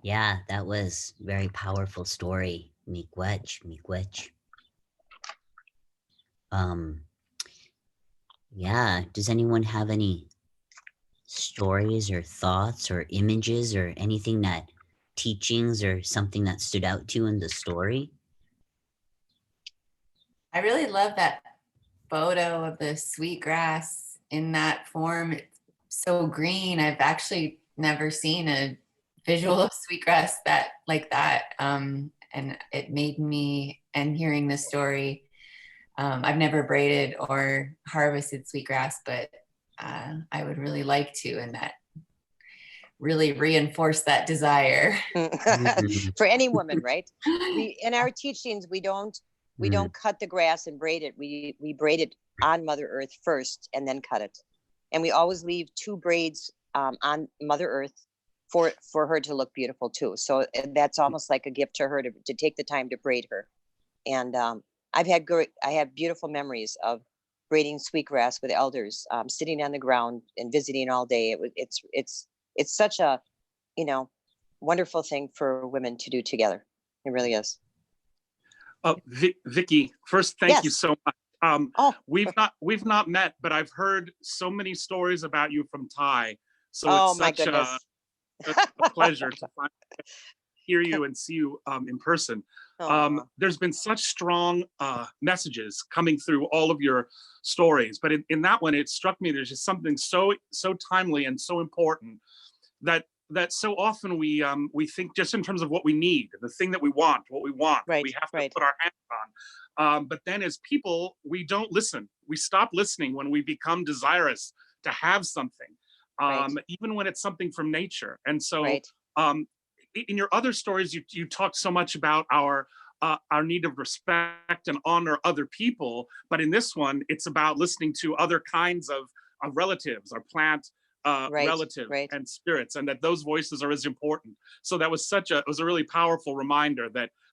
Yeah, that was very powerful story. Miigwech. Yeah, does anyone have any stories or thoughts or images or anything that teachings or something that stood out to you in the story? I really love that photo of the sweetgrass in that form. It's so green. I've actually never seen a visual of sweetgrass like that. And it made me, and hearing this story, I've never braided or harvested sweetgrass, but I would really like to, and that really reinforced that desire. For any woman, right? In our teachings, we don't cut the grass and braid it. We braid it on Mother Earth first and then cut it. And we always leave 2 braids on Mother Earth for her to look beautiful too. So that's almost like a gift to her to take the time to braid her. And I have beautiful memories of braiding sweetgrass with elders, sitting on the ground and visiting all day. It's such a, wonderful thing for women to do together. It really is. Vicky, first, thank you Yes. so much. We've not met, but I've heard so many stories about you from Ty. So it's my such goodness. a pleasure to hear you and see you in person. There's been such strong messages coming through all of your stories, but in that one, it struck me there's just something so timely and so important that so often we think just in terms of what we need, the thing that we want, what we want, right, we have to put our hands on. But then as people, we don't listen. We stop listening when we become desirous to have something, even when it's something from nature. And so in your other stories, you talked so much about our need of respect and honor other people. But in this one, it's about listening to other kinds of relatives, our plant relatives and spirits, and that those voices are as important. So that was it was a really powerful reminder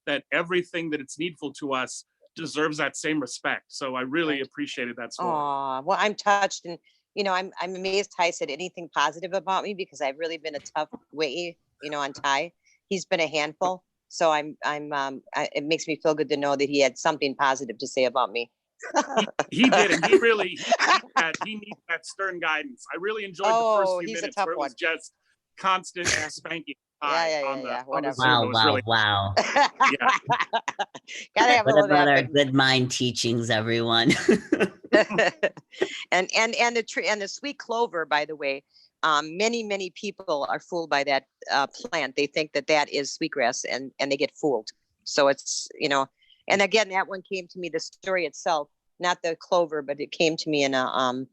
that everything that it's needful to us deserves that same respect. So I really appreciated that story. Well, I'm touched, and I'm amazed Ty said anything positive about me, because I've really been a tough way, on Ty. He's been a handful. So it makes me feel good to know that he had something positive to say about me. He did, and he needs that stern guidance. I really enjoyed the first few minutes where it was just constant spanking on the whatever. Zoom. Wow, It was wow, really wow. yeah. Gotta have a What little of about that. our good mind teachings, everyone? and the tree and the sweet clover, by the way, many people are fooled by that plant. They think that that is sweetgrass, and they get fooled. So it's, you know, and again, that one came to me, the story itself, not the clover, but it came to me in a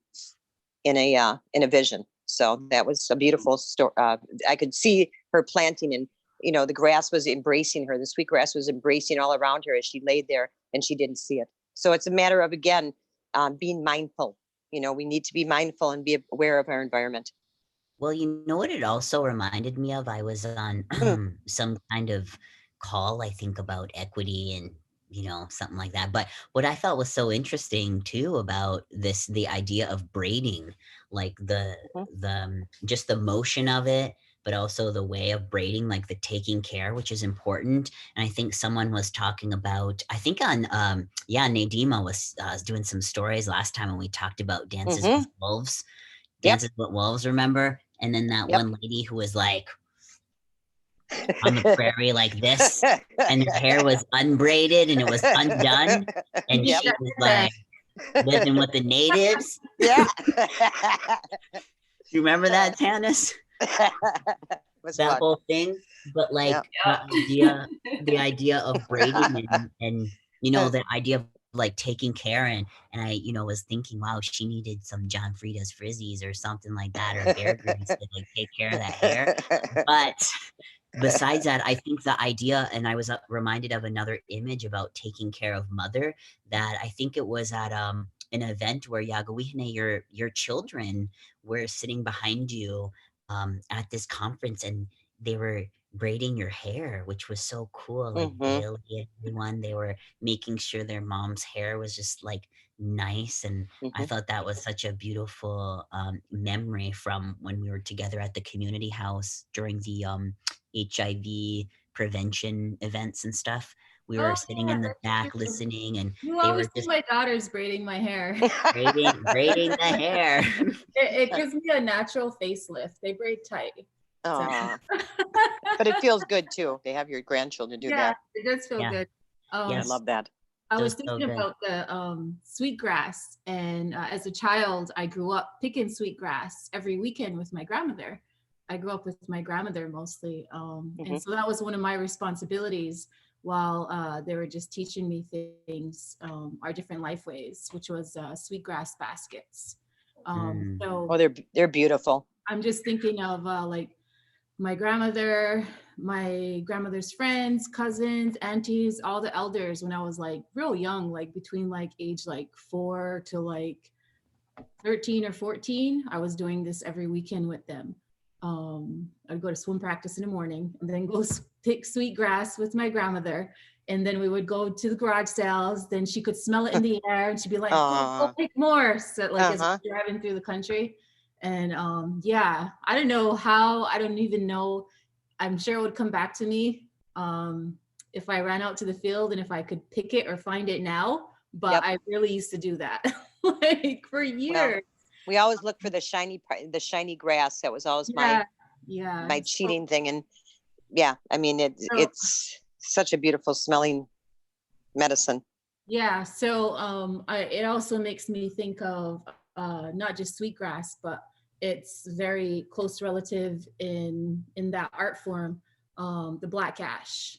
vision. So that was a beautiful story. I could see her planting, and you know, the grass was embracing her. The sweetgrass was embracing all around her as she laid there, and she didn't see it. So it's a matter of, again, being mindful. You know, we need to be mindful and be aware of our environment. Well, you know what it also reminded me of? I was on some kind of call, I think, about equity and, you know, something like that. But what I thought was so interesting too about this, the idea of braiding, like the just the motion of it, but also the way of braiding, like the taking care, which is important. And I think someone was talking about, I think on Nadima was doing some stories last time when we talked about dances with wolves. Dances with Wolves, remember? And then that one lady who was like on the prairie like this, and her hair was unbraided and it was undone, and she was like living with the natives. Yeah. You remember that, Tanis? That whole thing? But like the idea of braiding and you know, the idea of like taking care, and I, you know, was thinking, wow, she needed some John Frida's frizzies or something like that, or hair grease to like take care of that hair. But besides that, I think the idea, and I was reminded of another image about taking care of mother, that I think it was at an event where Yagawihine, your children were sitting behind you at this conference, and they were braiding your hair, which was so cool. Like Bailey and everyone, they were making sure their mom's hair was just like nice, and I thought that was such a beautiful memory from when we were together at the community house during the HIV prevention events and stuff. We were sitting in the back listening, and you they always were see just my daughters braiding my hair. braiding the hair. It gives me a natural facelift. They braid tight. So. But it feels good too. They have your grandchildren do that. Yeah, it does feel good. I love that. I was thinking about the sweetgrass, and as a child, I grew up picking sweetgrass every weekend with my grandmother. I grew up with my grandmother mostly, and so that was one of my responsibilities while they were just teaching me things, our different life ways, which was sweetgrass baskets. So they're beautiful. I'm just thinking of like my grandmother's friends, cousins, aunties, all the elders when I was like real young, like between like age like 4 to like 13 or 14. I was doing this every weekend with them. I'd go to swim practice in the morning and then go pick sweetgrass with my grandmother. And then we would go to the garage sales. Then she could smell it in the air and she'd be like, go pick more. So like as we're driving through the country. And I don't know how, I don't even know. I'm sure it would come back to me if I ran out to the field and if I could pick it or find it now. But I really used to do that like for years. Well, we always look for the shiny grass. That was always my cheating thing. And I mean, it's such a beautiful smelling medicine. Yeah. So it also makes me think of not just sweetgrass, but it's very close relative in that art form, the black ash.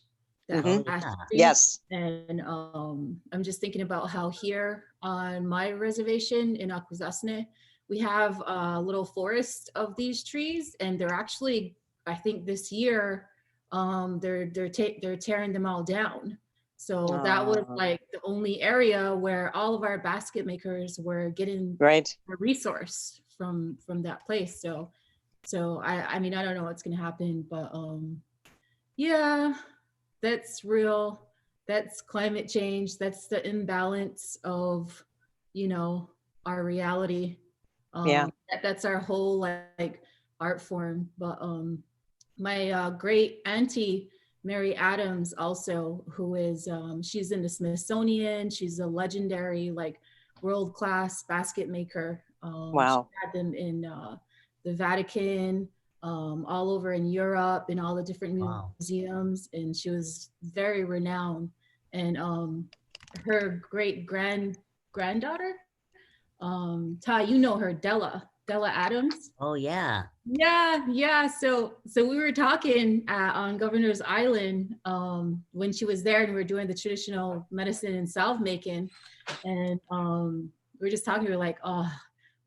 Ash tree. Yes. And I'm just thinking about how here on my reservation in Akwesasne, we have a little forest of these trees, and they're actually, I think this year, they're tearing them all down. So that was like the only area where all of our basket makers were getting a resource from that place. So I mean, I don't know what's gonna happen, but that's real. That's climate change. That's the imbalance of, our reality. That's our whole like art form. But my great auntie Mary Adams also, who is she's in the Smithsonian. She's a legendary like world-class basket maker. She had them in the Vatican. all over in Europe in all the different Wow. museums, and she was very renowned. And her granddaughter, Ty, you know her, Della Adams. Oh yeah. Yeah. So we were talking on Governor's Island when she was there, and we were doing the traditional medicine and salve making, and we were just talking. We were like, oh,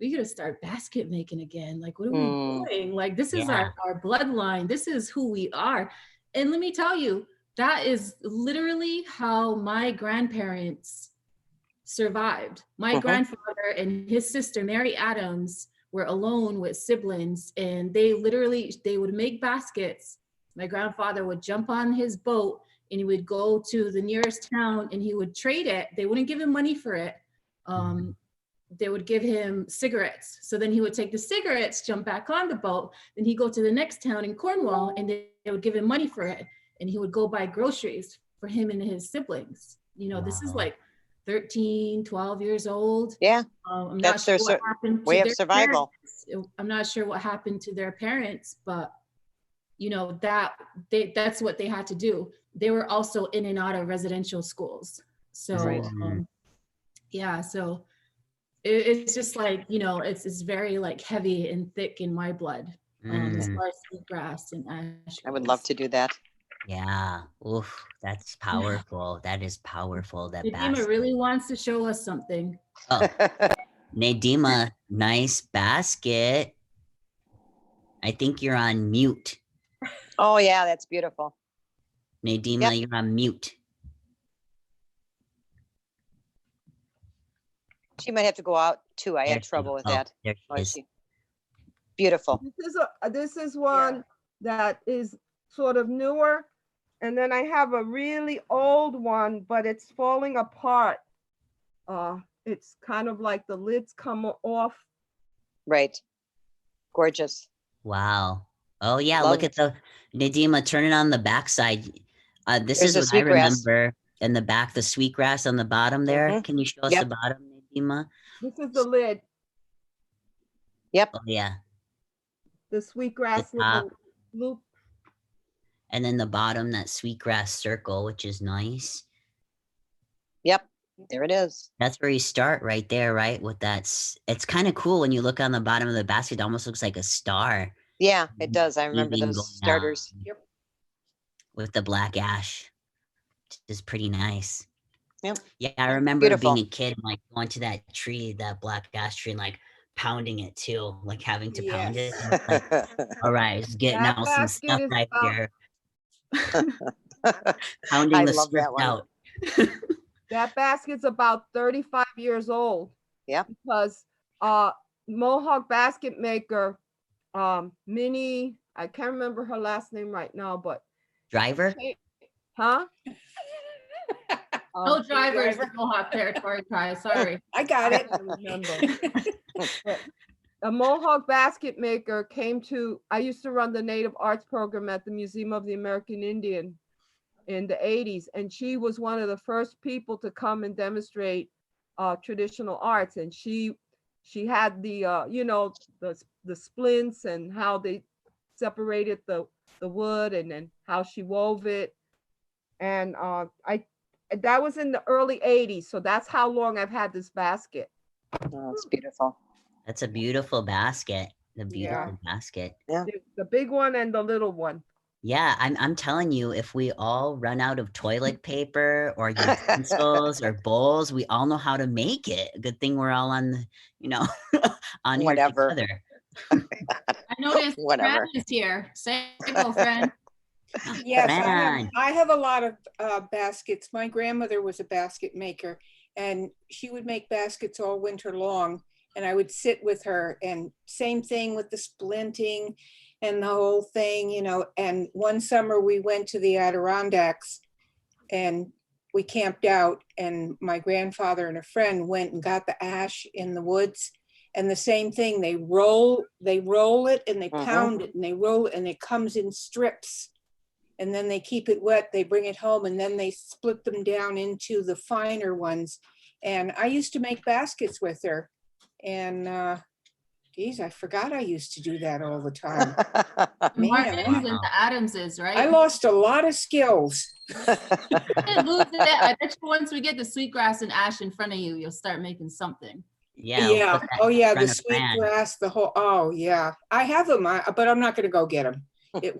we gotta start basket making again. Like, what are we doing? Like, this is Yeah. our bloodline. This is who we are. And let me tell you, that is literally how my grandparents survived. My grandfather and his sister, Mary Adams, were alone with siblings, and they would make baskets. My grandfather would jump on his boat and he would go to the nearest town and he would trade it. They wouldn't give him money for it. They would give him cigarettes. So then he would take the cigarettes, jump back on the boat, then he'd go to the next town in Cornwall and they would give him money for it. And he would go buy groceries for him and his siblings. You know, this is like 13, 12 years old. Yeah. I'm That's not their sure what happened way to of their survival. parents. I'm not sure what happened to their parents, but you know, that's what they had to do. They were also in and out of residential schools. So yeah, so it's just like, you know, it's very like heavy and thick in my blood. As far as sweetgrass and ash. I would love to do that. Yeah. Oof. That's powerful. That is powerful. That Nadima basket. really wants to show us something. Oh, Nadima, nice basket. I think you're on mute. Oh yeah, that's beautiful. Nadima, you're on mute. She might have to go out too. I had trouble with that. There she is. Beautiful. This is one that is sort of newer, and then I have a really old one, but it's falling apart. It's kind of like the lids come off. Right. Gorgeous. Wow. Oh yeah, look at the Nadima, turn it on the backside. This is what I remember in the back, the sweetgrass on the bottom there. Can you show us the bottom, Nadima? This is the lid. Yep. Oh yeah. The sweetgrass little loop. And then the bottom, that sweetgrass circle, which is nice. Yep. There it is. That's where you start right there, right? With that, it's kind of cool when you look on the bottom of the basket. It almost looks like a star. Yeah, it does. I remember those starters. Yep. With the black ash, which is pretty nice. Yep. Yeah, I remember being a kid, like going to that tree, that black ash tree, and like pounding it too, like having to pound it. Like, all right, it's getting out some stuff right here. Pounding the script out. That basket's about 35 years old. Yeah. Because Mohawk basket maker, Minnie, I can't remember her last name right now, but Driver? Huh? No drivers in Mohawk territory, Ty. Sorry. I got it. A Mohawk basket maker came to, I used to run the Native Arts program at the Museum of the American Indian in the 80s. And she was one of the first people to come and demonstrate traditional arts. And she had the, you know, the splints and how they separated the wood and then how she wove it. And that was in the early 80s. So that's how long I've had this basket. Oh, it's beautiful. That's a beautiful basket. The beautiful basket. Yeah. The big one and the little one. Yeah, I'm telling you, if we all run out of toilet paper or utensils or bowls, we all know how to make it. Good thing we're all on the, you know, on here together. I noticed Fran is here. Say go, Fran. Yes, I have a lot of baskets. My grandmother was a basket maker, and she would make baskets all winter long. And I would sit with her, and same thing with the splinting and the whole thing, you know. And one summer we went to the Adirondacks and we camped out, and my grandfather and a friend went and got the ash in the woods. And the same thing, they roll it and they pound it and they roll it, and it comes in strips. And then they keep it wet, they bring it home, and then they split them down into the finer ones. And I used to make baskets with her. And Geez, I forgot I used to do that all the time. Martins Man, and the Adamses, right? I lost a lot of skills. Can't lose that. I bet you once we get the sweetgrass and ash in front of you, you'll start making something. Yeah. we'll Yeah. put that Oh in yeah, front the of Fran. sweetgrass, the whole. Oh yeah, I have them, but I'm not going to go get them.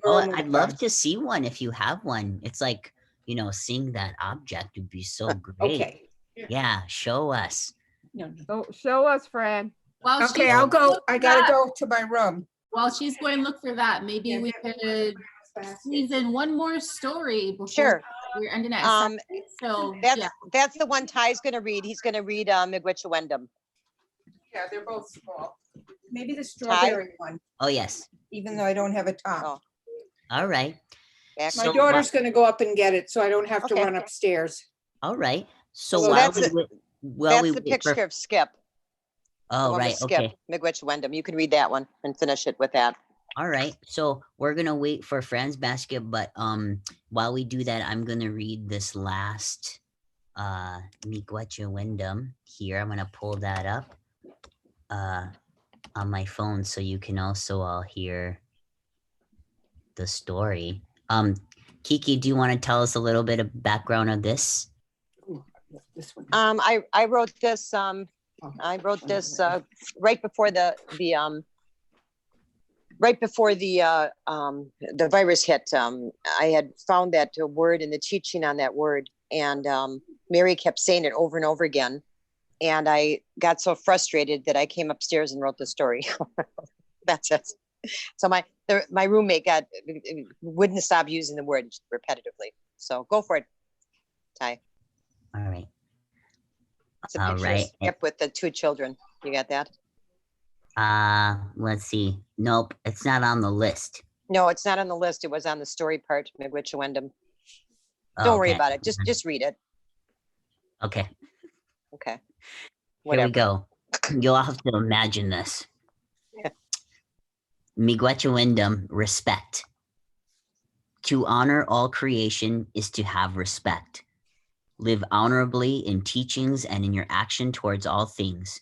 Oh, I'd love to see one if you have one. It's like, you know, seeing that object would be so great. Okay. Yeah, show us. No. Oh, show us, Fran. Well, Okay, I'll go. I gotta go to my room. While she's going to look for that, maybe we could squeeze in one more story before Sure. we're ending at 7. So that's the one Ty's going to read. He's going to read Miigwetchiwendam. Yeah, they're both small. Maybe the strawberry one. Oh, yes. Even though I don't have a top. Oh. All right. My daughter's going to go up and get it, so I don't have to run upstairs. All right. So So while that's we, that's the picture of Skip. Oh, right. Skip, Okay. Miigwetchiwendam. You can read that one and finish it with that. All right. So we're gonna wait for Fran's basket, but while we do that, I'm gonna read this last Miigwetchiwendam here. I'm gonna pull that up on my phone so you can also all hear the story. Kiki, do you want to tell us a little bit of background of this? I wrote this right before the virus hit. I had found that word and the teaching on that word, and Mary kept saying it over and over again, and I got so frustrated that I came upstairs and wrote the story. That's it. So my roommate wouldn't stop using the word repetitively. So go for it, Ty. All right. It's a picture of Skip with the 2 children. You got that? Let's see. Nope, it's not on the list. No, it's not on the list. It was on the story part, Miigwetchiwendam. Don't worry about it. Just read it. Okay. Okay. Here we go. You'll have to imagine this. Miigwetchiwendam, respect. To honor all creation is to have respect. Live honorably in teachings and in your action towards all things.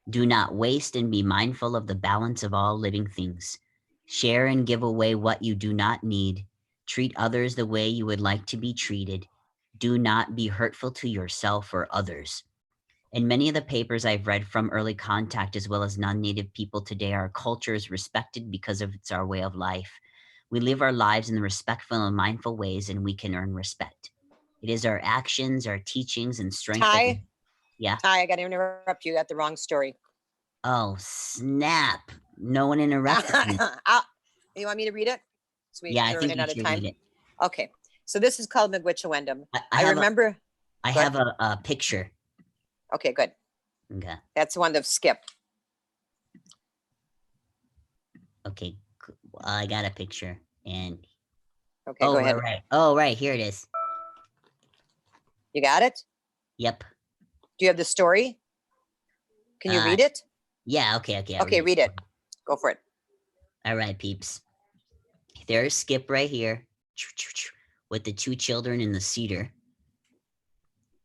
Do not waste and be mindful of the balance of all living things. Share and give away what you do not need. Treat others the way you would like to be treated. Do not be hurtful to yourself or others. In many of the papers I've read from early contact as well as non-native people today, our culture is respected because of it's our way of life. We live our lives in the respectful and mindful ways, and we can earn respect. It is our actions, our teachings, and strength. Ty? Yeah. Ty, I got to interrupt you. You got the wrong story. Oh, snap. No one interrupted me. You want me to read it? So Yeah, I think you should read it. Okay. So this is called Miigwetchiwendam. I remember. I have a picture. Okay, good. Okay. That's the one of Skip. Okay. I got a picture. And okay, go ahead. Right. Oh, right. Here it is. You got it? Yep. Do you have the story? Can you read it? Yeah, okay. Okay, read it. Go for it. All right, peeps. There's Skip right here with the 2 children in the cedar.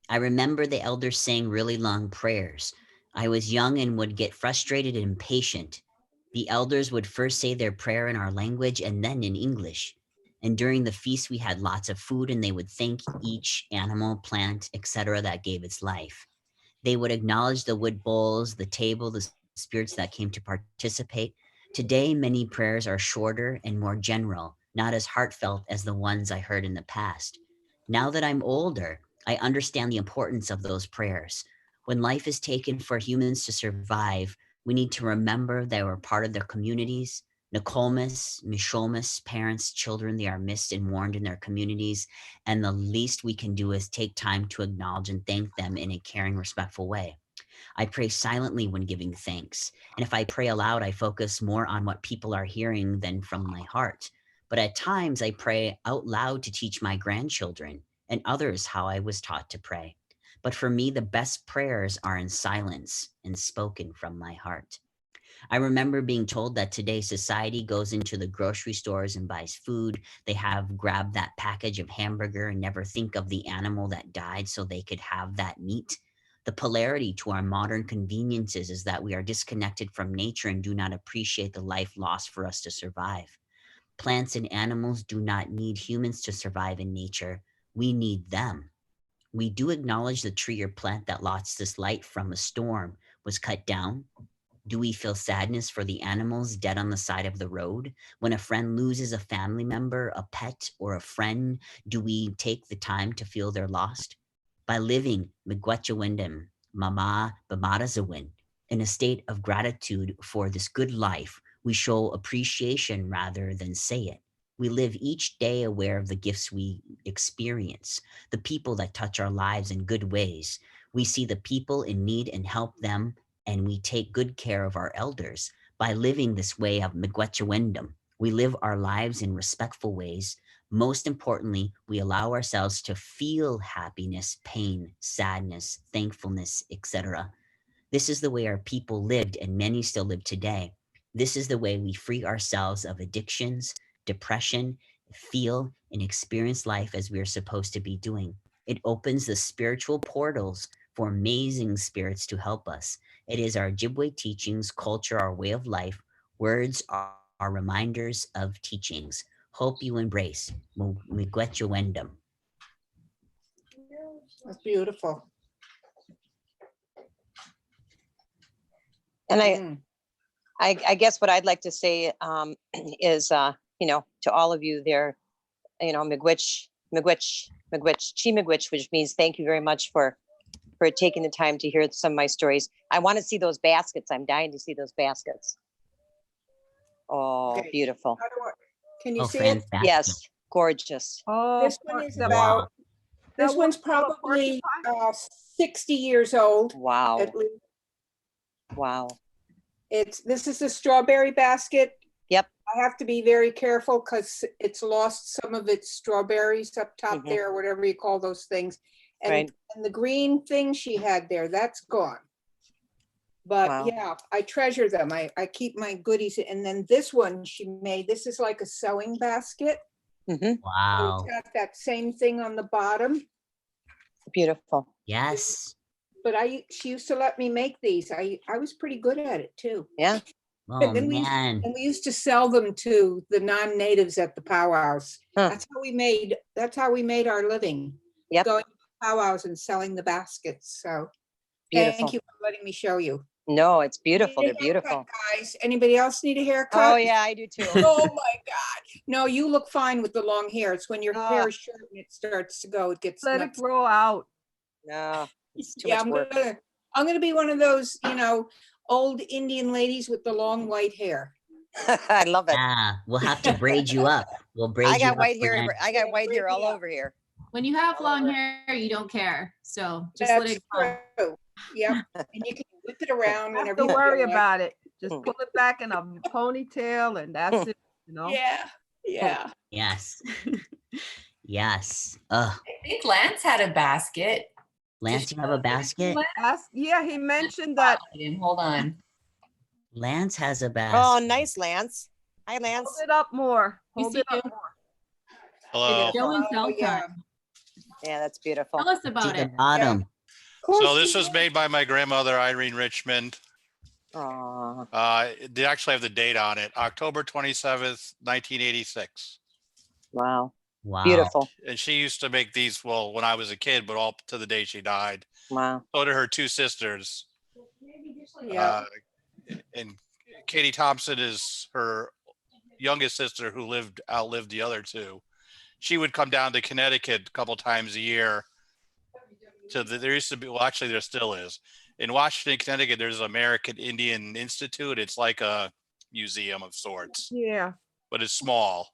I remember the elders saying really long prayers. I was young and would get frustrated and impatient. The elders would first say their prayer in our language and then in English. And during the feast, we had lots of food and they would thank each animal, plant, etc. that gave its life. They would acknowledge the wood bowls, the table, the spirits that came to participate. Today, many prayers are shorter and more general, not as heartfelt as the ones I heard in the past. Now that I'm older, I understand the importance of those prayers. When life is taken for humans to survive, we need to remember they were part of their communities. Nokomis, Mishomis, parents, children, they are missed and mourned in their communities. And the least we can do is take time to acknowledge and thank them in a caring, respectful way. I pray silently when giving thanks. And if I pray aloud, I focus more on what people are hearing than from my heart. But at times I pray out loud to teach my grandchildren and others how I was taught to pray. But for me, the best prayers are in silence and spoken from my heart. I remember being told that today society goes into the grocery stores and buys food. They have grabbed that package of hamburger and never think of the animal that died so they could have that meat. The polarity to our modern conveniences is that we are disconnected from nature and do not appreciate the life lost for us to survive. Plants and animals do not need humans to survive in nature. We need them. We do acknowledge the tree or plant that lost this light from a storm was cut down. Do we feel sadness for the animals dead on the side of the road? When a friend loses a family member, a pet, or a friend, do we take the time to feel their loss? By living Miigwetchiwindam, Mama Bamarazawin, in a state of gratitude for this good life, we show appreciation rather than say it. We live each day aware of the gifts we experience, the people that touch our lives in good ways. We see the people in need and help them, and we take good care of our elders. By living this way of Miigwetchiwindam, we live our lives in respectful ways. Most importantly, we allow ourselves to feel happiness, pain, sadness, thankfulness, etc. This is the way our people lived, and many still live today. This is the way we free ourselves of addictions, depression, feel and experience life as we are supposed to be doing. It opens the spiritual portals for amazing spirits to help us. It is our Ojibwe teachings, culture, our way of life. Words are reminders of teachings. Hope you embrace. Miigwetchiwindam. That's beautiful. And I guess what I'd like to say is, you know, to all of you there, you know, Miigwech, Chi Miigwech, which means thank you very much for taking the time to hear some of my stories. I want to see those baskets. I'm dying to see those baskets. Oh, Okay. beautiful. Can you see fantastic. it? Yes, gorgeous. Oh, This one is that about, one- this that one's one- probably 60 years old. Wow. At least. Wow. This is a strawberry basket. Yep. I have to be very careful because it's lost some of its strawberries up top there, whatever you call those things. And, and the green thing she had there, that's gone. But yeah, I treasure them. I keep my goodies. And then this one she made, this is like a sewing basket. Wow. So it's got that same thing on the bottom. Beautiful. Yes. But she used to let me make these. I was pretty good at it too. Yeah. Oh, and then man. we used to sell them to the non-natives at the powwows. That's how we made our living. Yep. Going to powwows and selling the baskets. So Beautiful. thank you for letting me show you. No, it's beautiful. Need a They're beautiful. haircut, guys. Anybody else need a haircut? Oh yeah, I do too. Oh my God. No, you look fine with the long hair. It's when your hair is short and it starts to go, it gets Let nuts. it grow out. No, it's too Yeah, much work. I'm gonna be one of those, you know, old Indian ladies with the long white hair. I love it. Yeah, we'll have to braid you up. We'll braid I you got up. white hair. Fran. I got white hair all over here. When you have long hair, you don't care. So just let it go. True. Yep. And you can whip it around Don't have whenever to you worry feel like. about it. Just pull it back in a ponytail and that's it, you know? Yeah. Yeah. Yes. Yes. Ugh. I think Lance had a basket. Lance, you have a basket? Yeah, he mentioned that. Hold on. Lance has a basket. Oh, nice, Lance. Hi, Lance. Hold it up more. Hold it up more. Hello. Yeah. Yeah, that's beautiful. Tell us about it. Bottom. So this was made by my grandmother, Irene Richmond. They actually have the date on it, October 27th, 1986. Wow. Wow. Beautiful. And she used to make these, well, when I was a kid, but all to the day she died. Wow. So did her two sisters. Yeah. And Katie Thompson is her youngest sister who outlived the other two. She would come down to Connecticut a couple times a year. There used to be, well, actually there still is. In Washington, Connecticut, there's an American Indian Institute. It's like a museum of sorts. Yeah. But it's small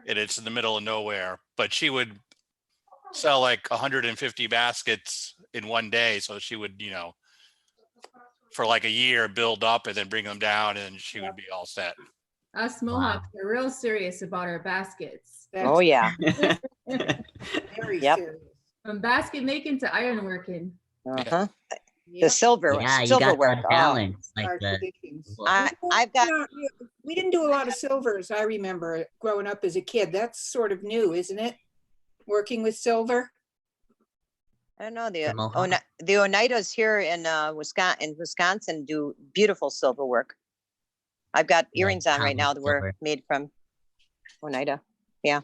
and it's in the middle of nowhere. But she would sell like 150 baskets in one day. So she would, you know, for like a year build up and then bring them down and she would be all set. Us Mohawks are real serious about our baskets. Oh yeah. Very Yep. serious. From basket making to iron working. Uh-huh. The silver, Yeah, you got silverware. that balance. Like the, I've got. We didn't do a lot of silvers. I remember growing up as a kid. That's sort of new, isn't it? Working with silver. I don't know, from Ohio. the Oneidas here in Wisconsin do beautiful silver work. I've got earrings on right now that were made from Oneida. Yeah.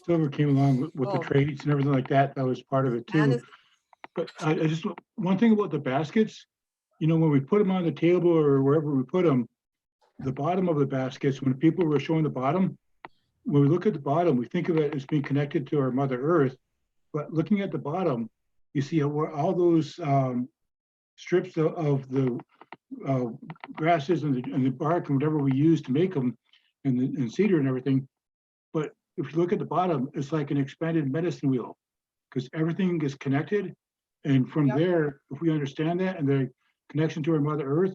Silver came along with the trades and everything like that. That was part of it too. But I just, one thing about the baskets, you know, when we put them on the table or wherever we put them, the bottom of the baskets, when people were showing the bottom, when we look at the bottom, we think of it as being connected to our Mother Earth. But looking at the bottom, you see where all those strips of the grasses and the bark and whatever we use to make them, and cedar and everything. But if you look at the bottom, it's like an expanded medicine wheel, because everything is connected. And from there, if we understand that and the connection to our Mother Earth,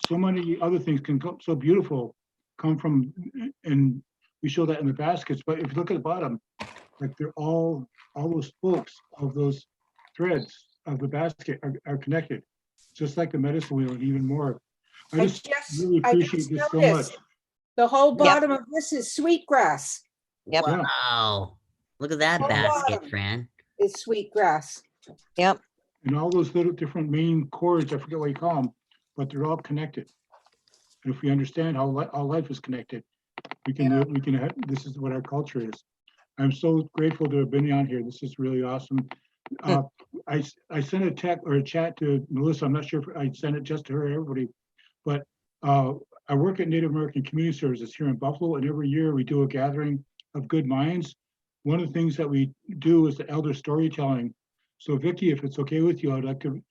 so many other things can come so beautiful come from, and we show that in the baskets. But if you look at the bottom, like they're all those spokes of those threads of the basket are connected, just like the medicine wheel, and even more. I just really appreciate this so much. The whole bottom of this is sweetgrass. Yep. Wow. Look at that basket, Fran. It's sweetgrass. Yep. And all those little different main cords, I forget what you call them, but they're all connected. And if we understand how life is connected, we can this is what our culture is. I'm so grateful to have been on here. This is really awesome. I sent a text or a chat to Melissa. I'm not sure if I sent it just to her or everybody, but I work at Native American Community Services here in Buffalo, and every year we do a gathering of good minds. One of the things that we do is the elder storytelling. So Vicky, if it's okay with you, I'd like to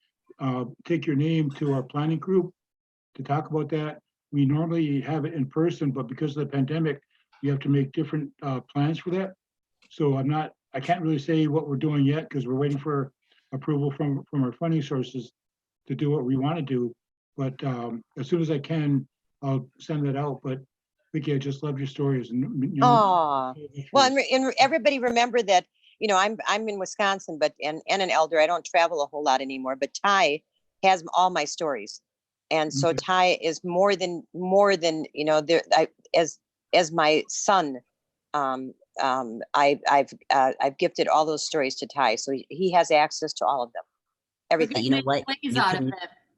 take your name to our planning group to talk about that. We normally have it in person, but because of the pandemic, we have to make different plans for that. So I can't really say what we're doing yet because we're waiting for approval from our funding sources to do what we want to do. But as soon as I can, I'll send that out. But Vicky, I just love your stories. And, you know, well, and everybody remember that, you know, I'm in Wisconsin, but and an elder. I don't travel a whole lot anymore. But Ty has all my stories, and so Ty is more than you know. As my son, I've gifted all those stories to Ty, so he has access to all of them. Everything. You know what?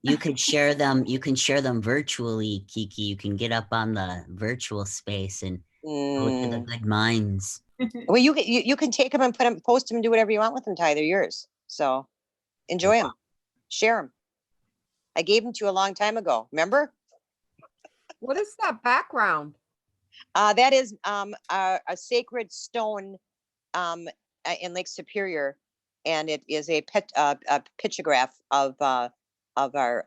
You could share them. You can share them virtually, Kiki. You can get up on the virtual space and go to the good minds. Well, you can take them and post them, and do whatever you want with them, Ty. They're yours. So enjoy them, share them. I gave them to you a long time ago. Remember? What is that background? That is a sacred stone in Lake Superior, and it is a pictograph of our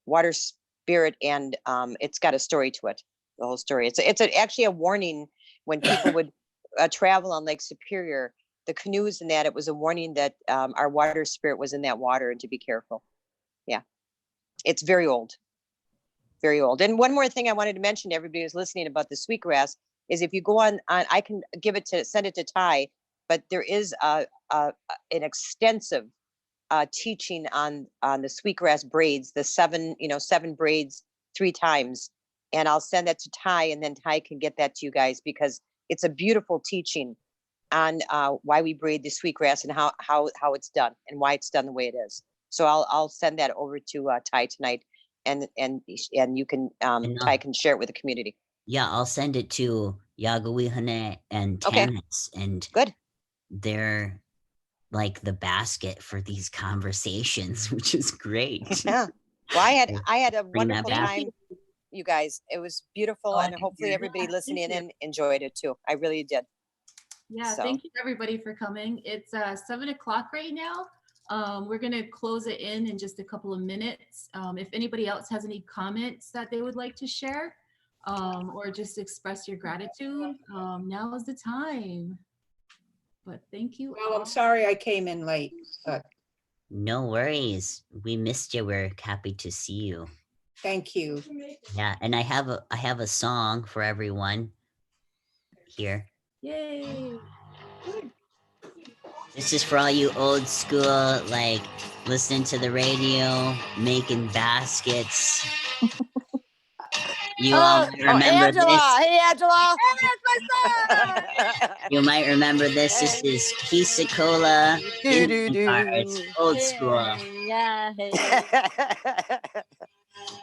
water spirit, and it's got a story to it. The whole story. It's actually a warning when people would travel on Lake Superior, the canoes and that. It was a warning that our water spirit was in that water and to be careful. Yeah, it's very old. Very old. And one more thing I wanted to mention to everybody who's listening about the sweetgrass is if you go on I can send it to Ty, but there is an extensive teaching on the sweetgrass braids, the seven braids 3 times. And I'll send that to Ty, and then Ty can get that to you guys, because it's a beautiful teaching on why we braid the sweetgrass and how it's done and why it's done the way it is. So I'll send that over to Ty tonight. And you can Ty can share it with the community. Yeah, I'll send it to Yagawihane and Tanis, and good. They're like the basket for these conversations, which is great. Yeah. Well, I had a wonderful time, you guys. It was beautiful, and hopefully everybody listening in enjoyed it too. I really did. Yeah, thank you everybody for coming. It's 7 o'clock right now. We're going to close it in just a couple of minutes. If anybody else has any comments that they would like to share, or just express your gratitude, now is the time. But thank you. Well, I'm sorry I came in late. But no worries. We missed you. We're happy to see you. Thank you. Yeah, and I have a song for everyone here. Yay. This is for all you old school, like listening to the radio, making baskets. You all might remember Angela. this. Hey, Angela. You might remember this. This is Kisakola Indian cards, old school. Yeah.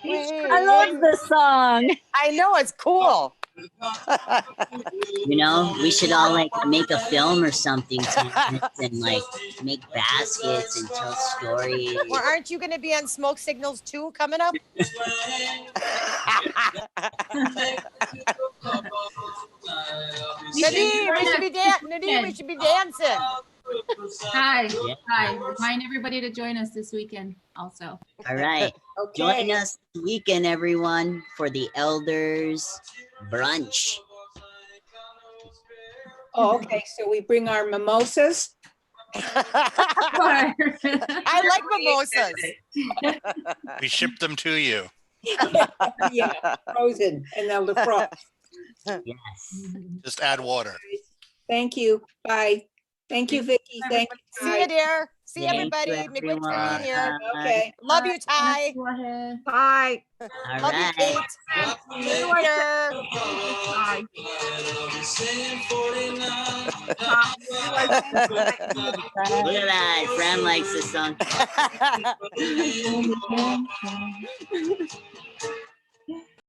I love this song. I know, it's cool. You know, we should all like make a film or something, Terrence, and like make baskets and tell stories. Well, aren't you going to be on Smoke Signals 2 coming up? Nadine, we should be dancing. Hi. Remind everybody to join us this weekend also. All right. Okay. Join us this weekend, everyone, for the Elders Brunch. Oh, okay. So we bring our mimosas. I like mimosas. We ship them to you. Yeah, frozen and they'll defrost. Yes. Just add water. Thank you. Bye. Thank you, Vicky. Thank you. See you, dear. See Thank everybody. you, Good to everyone. be here. Okay. Love you, Ty. Bye. All Love right. you, Kate. See you later. Bye. Look at that. Fran likes this song.